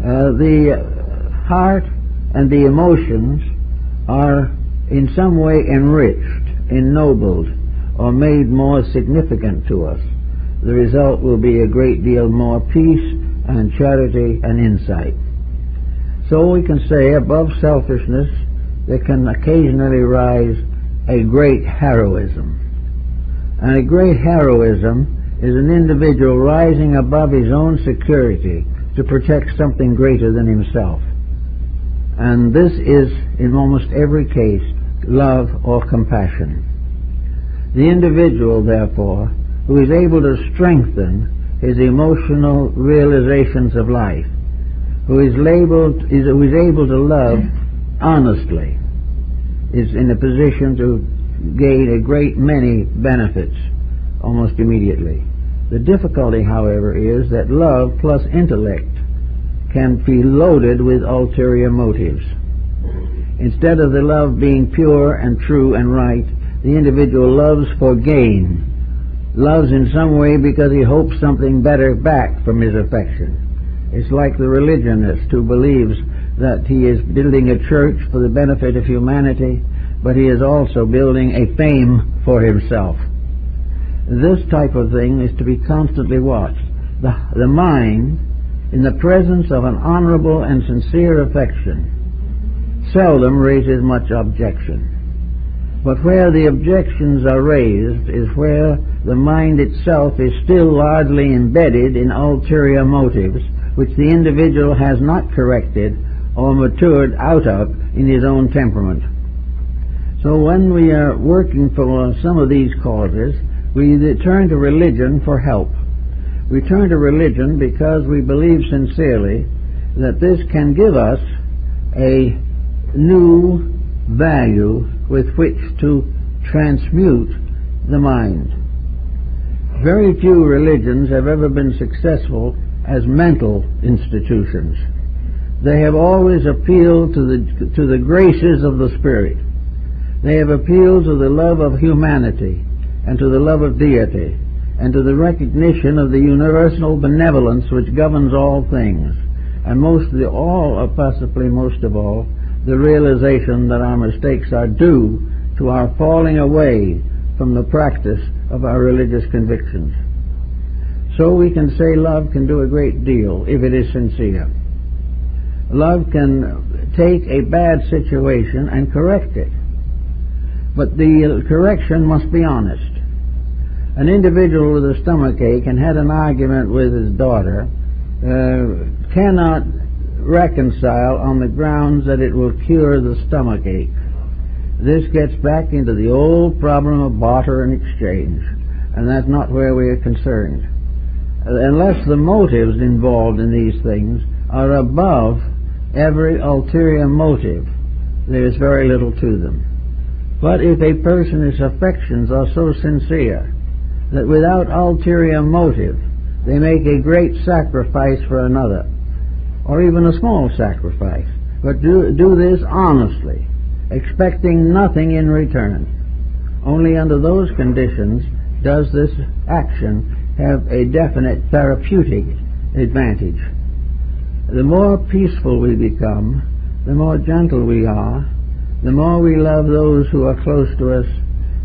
the heart and the emotions are in some way enriched, ennobled, or made more significant to us, the result will be a great deal more peace and charity and insight. So we can say above selfishness there can occasionally rise a great heroism. And a great heroism is an individual rising above his own security to protect something greater than himself. And this is, in almost every case, love or compassion. The individual, therefore, who is able to strengthen his emotional realizations of life, who is able to love honestly, is in a position to gain a great many benefits almost immediately. The difficulty, however, is that love plus intellect can be loaded with ulterior motives. Instead of the love being pure and true and right, the individual loves for gain, loves in some way because he hopes something better back from his affection. It's like the religionist who believes that he is building a church for the benefit of humanity, but he is also building a fame for himself. This type of thing is to be constantly watched. The mind, in the presence of an honorable and sincere affection, seldom raises much objection. But where the objections are raised is where the mind itself is still largely embedded in ulterior motives, which the individual has not corrected or matured out of in his own temperament. So when we are working for some of these causes, we turn to religion for help. We turn to religion because we believe sincerely that this can give us a new value with which to transmute the mind. Very few religions have ever been successful as mental institutions. They have always appealed to the graces of the Spirit. They have appealed to the love of humanity and to the love of deity and to the recognition of the universal benevolence which governs all things, and most of all, the realization that our mistakes are due to our falling away from the practice of our religious convictions. So we can say love can do a great deal if it is sincere. Love can take a bad situation and correct it. But the correction must be honest. An individual with a stomach ache and had an argument with his daughter cannot reconcile on the grounds that it will cure the stomach ache. This gets back into the old problem of barter and exchange, and that's not where we are concerned. Unless the motives involved in these things are above every ulterior motive, there is very little to them. But if a person's affections are so sincere that without ulterior motive they make a great sacrifice for another, or even a small sacrifice, but do this honestly, expecting nothing in return, only under those conditions does this action have a definite therapeutic advantage. The more peaceful we become, the more gentle we are, the more we love those who are close to us,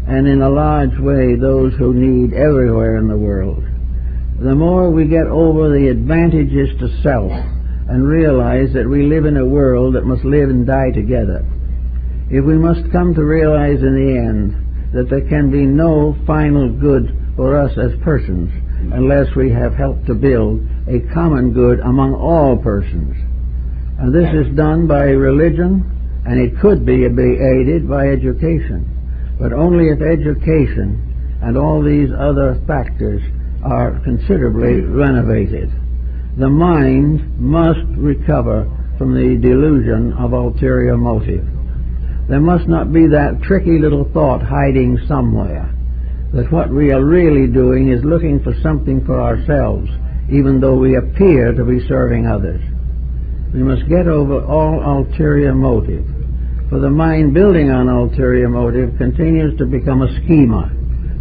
and in a large way those who need everywhere in the world, the more we get over the advantages to self and realize that we live in a world that must live and die together. If we must come to realize in the end that there can be no final good for us as persons unless we have helped to build a common good among all persons. And this is done by religion, and it could be aided by education, but only if education and all these other factors are considerably renovated. The mind must recover from the delusion of ulterior motive. There must not be that tricky little thought hiding somewhere that what we are really doing is looking for something for ourselves, even though we appear to be serving others. We must get over all ulterior motive, for the mind building on ulterior motive continues to become a schema,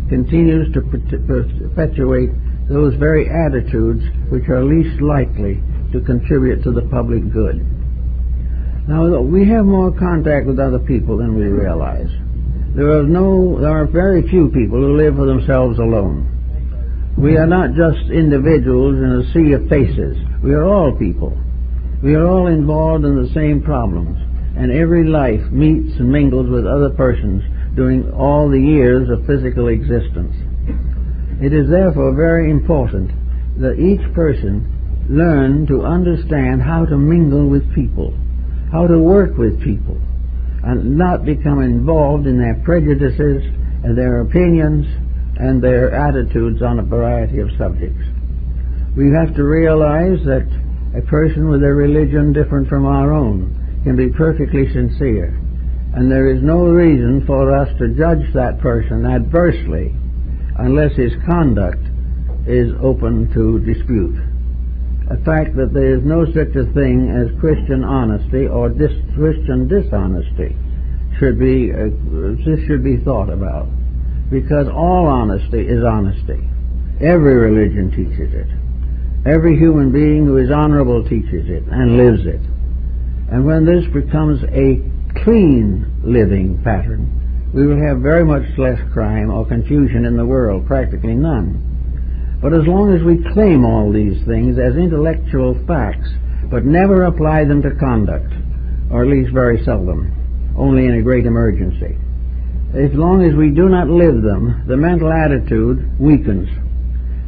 continues to perpetuate those very attitudes which are least likely to contribute to the public good. Now, we have more contact with other people than we realize. There are very few people who live for themselves alone. We are not just individuals in a sea of faces. We are all people. We are all involved in the same problems, and every life meets and mingles with other persons during all the years of physical existence. It is therefore very important that each person learn to understand how to mingle with people, how to work with people, and not become involved in their prejudices and their opinions and their attitudes on a variety of subjects. We have to realize that a person with a religion different from our own can be perfectly sincere, and there is no reason for us to judge that person adversely unless his conduct is open to dispute. The fact that there is no such a thing as Christian honesty or Christian dishonesty should be thought about, because all honesty is honesty. Every religion teaches it. Every human being who is honorable teaches it and lives it. And when this becomes a clean living pattern, we will have very much less crime or confusion in the world, practically none. But as long as we claim all these things as intellectual facts, but never apply them to conduct, or at least very seldom, only in a great emergency, as long as we do not live them, the mental attitude weakens.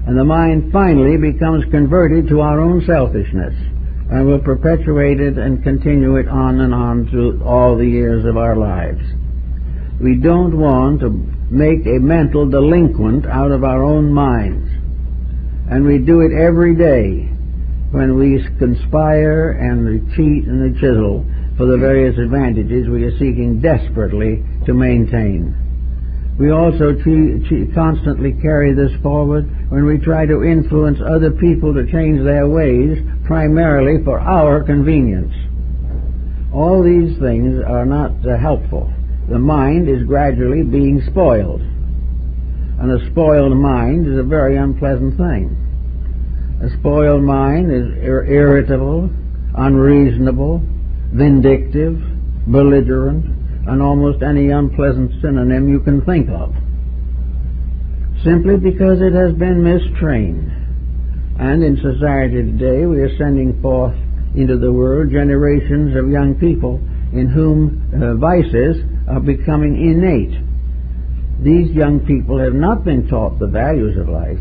And the mind finally becomes converted to our own selfishness, and will perpetuate it and continue it on and on through all the years of our lives. We don't want to make a mental delinquent out of our own minds, and we do it every day when we conspire and cheat and chisel for the various advantages we are seeking desperately to maintain. We also constantly carry this forward when we try to influence other people to change their ways, primarily for our convenience. All these things are not helpful. The mind is gradually being spoiled, and a spoiled mind is a very unpleasant thing. A spoiled mind is irritable, unreasonable, vindictive, belligerent, and almost any unpleasant synonym you can think of, simply because it has been mistrained. And in society today we are sending forth into the world generations of young people in whom vices are becoming innate. These young people have not been taught the values of life.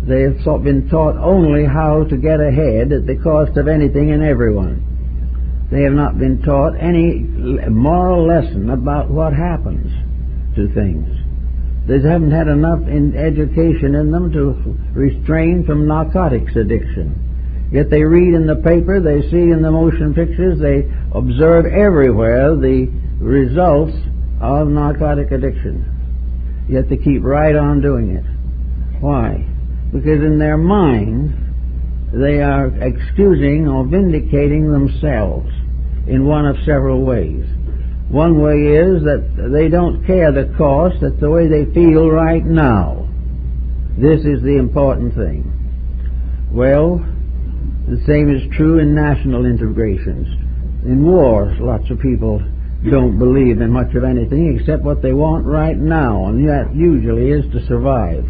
They have been taught only how to get ahead at the cost of anything and everyone. They have not been taught any moral lesson about what happens to things. They haven't had enough education in them to restrain from narcotics addiction. Yet they read in the paper, they see in the motion pictures, they observe everywhere the results of narcotic addiction. Yet they keep right on doing it. Why? Because in their mind they are excusing or vindicating themselves in one of several ways. One way is that they don't care the cost, that's the way they feel right now. This is the important thing. Well, the same is true in national integrations. In wars, lots of people don't believe in much of anything except what they want right now, and that usually is to survive.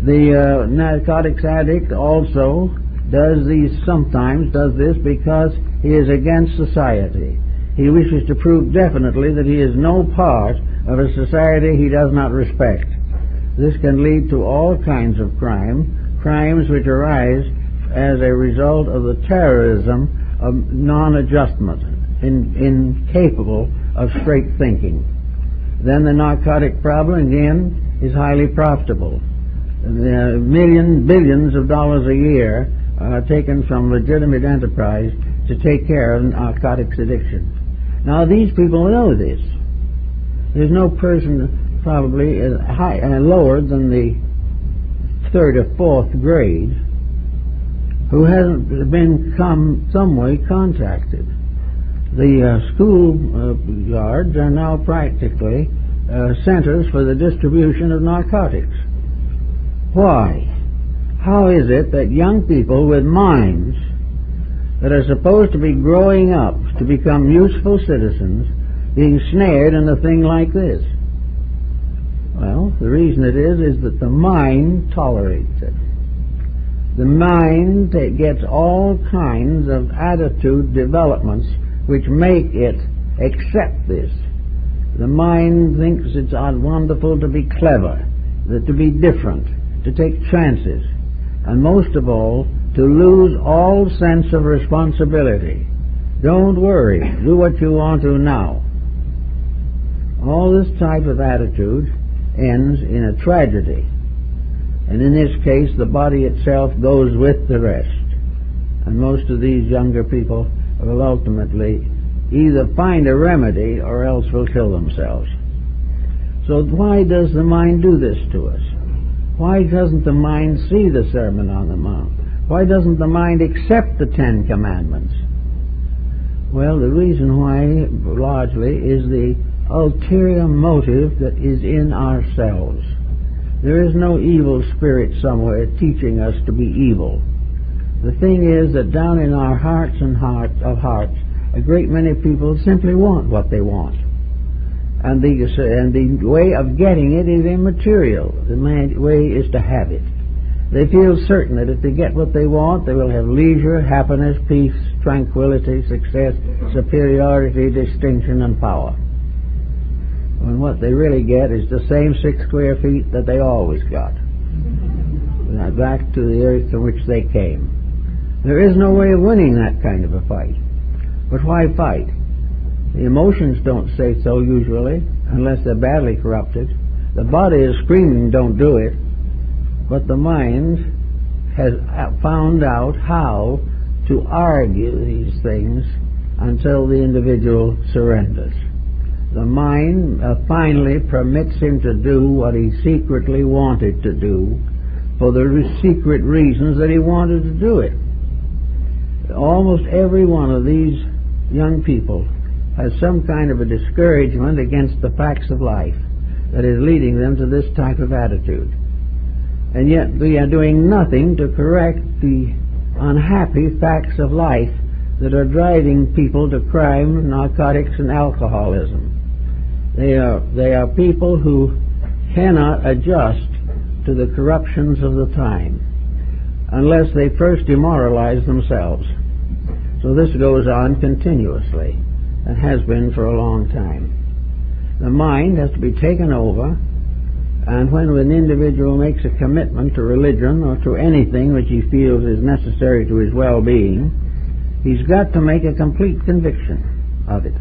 The narcotics addict also sometimes does this because he is against society. He wishes to prove definitely that he is no part of a society he does not respect. This can lead to all kinds of crimes which arise as a result of the terrorism of non-adjustment, incapable of straight thinking. Then the narcotic problem, again, is highly profitable. Billions of dollars a year are taken from legitimate enterprise to take care of narcotics addiction. Now these people know this. There's no person probably lower than the third or fourth grade who hasn't been some way contacted. The school yards are now practically centers for the distribution of narcotics. Why? How is it that young people with minds that are supposed to be growing up to become useful citizens being snared in a thing like this? Well, the reason it is that the mind tolerates it. The mind gets all kinds of attitude developments which make it accept this. The mind thinks it's wonderful to be clever, to be different, to take chances, and most of all, to lose all sense of responsibility. Don't worry, do what you want to now. All this type of attitude ends in a tragedy, and in this case the body itself goes with the rest, and most of these younger people will ultimately either find a remedy or else will kill themselves. So why does the mind do this to us? Why doesn't the mind see the Sermon on the Mount? Why doesn't the mind accept the Ten Commandments? Well, the reason why, largely, is the ulterior motive that is in ourselves. There is no evil spirit somewhere teaching us to be evil. The thing is that down in our hearts and hearts, a great many people simply want what they want. And the way of getting it is immaterial. The way is to have it. They feel certain that if they get what they want, they will have leisure, happiness, peace, tranquility, success, superiority, distinction, and power. When what they really get is the same 6 square feet that they always got. back to the earth from which they came. There is no way of winning that kind of a fight. But why fight? The emotions don't say so usually, unless they're badly corrupted. The body is screaming, don't do it. But the mind has found out how to argue these things until the individual surrenders. The mind finally permits him to do what he secretly wanted to do for the secret reasons that he wanted to do it. Almost every one of these young people has some kind of a discouragement against the facts of life that is leading them to this type of attitude. And yet we are doing nothing to correct the unhappy facts of life that are driving people to crime, narcotics, and alcoholism. They are people who cannot adjust to the corruptions of the time unless they first demoralize themselves. So this goes on continuously and has been for a long time. The mind has to be taken over, and when an individual makes a commitment to religion or to anything which he feels is necessary to his well-being, he's got to make a complete conviction of it.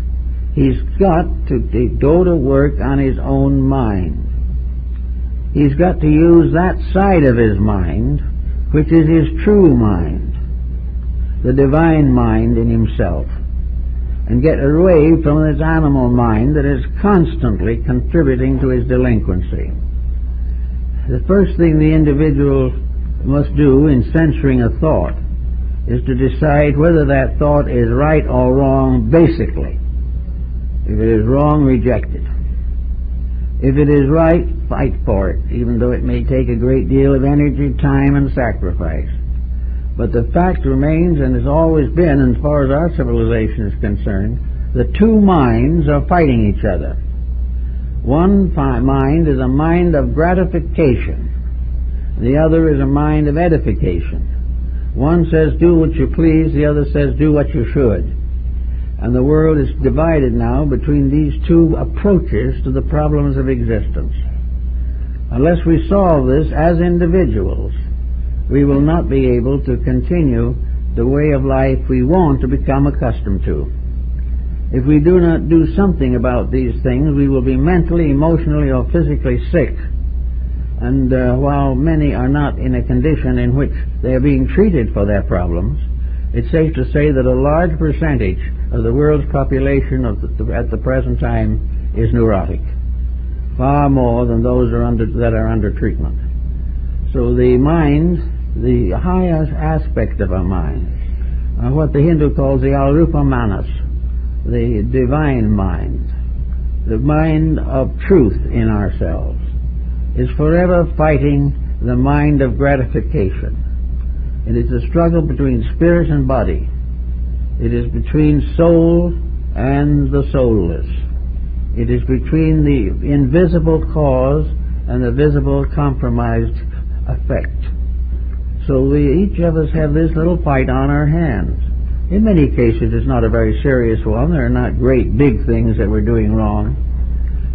He's got to go to work on his own mind. He's got to use that side of his mind, which is his true mind, the divine mind in himself, and get away from this animal mind that is constantly contributing to his delinquency. The first thing the individual must do in censoring a thought is to decide whether that thought is right or wrong basically. If it is wrong, reject it. If it is right, fight for it, even though it may take a great deal of energy, time, and sacrifice. But the fact remains, and has always been, as far as our civilization is concerned, the two minds are fighting each other. One mind is a mind of gratification. The other is a mind of edification. One says, do what you please, the other says, do what you should. And the world is divided now between these two approaches to the problems of existence. Unless we solve this as individuals, we will not be able to continue the way of life we want to become accustomed to. If we do not do something about these things, we will be mentally, emotionally, or physically sick. And while many are not in a condition in which they are being treated for their problems, it's safe to say that a large percentage of the world's population at the present time is neurotic, far more than those that are under treatment. So the mind, the highest aspect of our mind, what the Hindu calls the Arupa Manas, the divine mind, the mind of truth in ourselves, is forever fighting the mind of gratification. It is a struggle between spirit and body. It is between soul and the soulless. It is between the invisible cause and the visible compromised effect. So each of us have this little fight on our hands. In many cases it's not a very serious one. There are not great big things that we're doing wrong.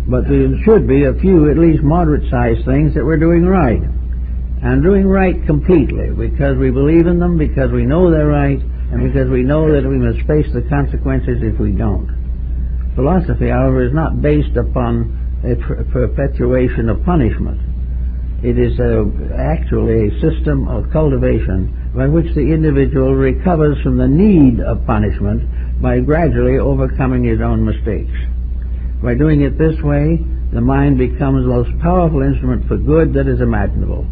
But there should be a few at least moderate-sized things that we're doing right. And doing right completely, because we believe in them, because we know they're right, and because we know that we must face the consequences if we don't. Philosophy, however, is not based upon a perpetuation of punishment. It is actually a system of cultivation by which the individual recovers from the need of punishment by gradually overcoming his own mistakes. By doing it this way, the mind becomes the most powerful instrument for good that is imaginable.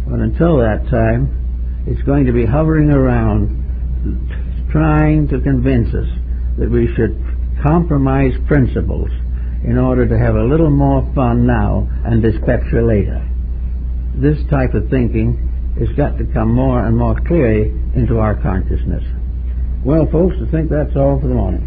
But until that time, it's going to be hovering around trying to convince us that we should compromise principles in order to have a little more fun now and dyspepsia later. This type of thinking has got to come more and more clearly into our consciousness. Well, folks, I think that's all for the morning.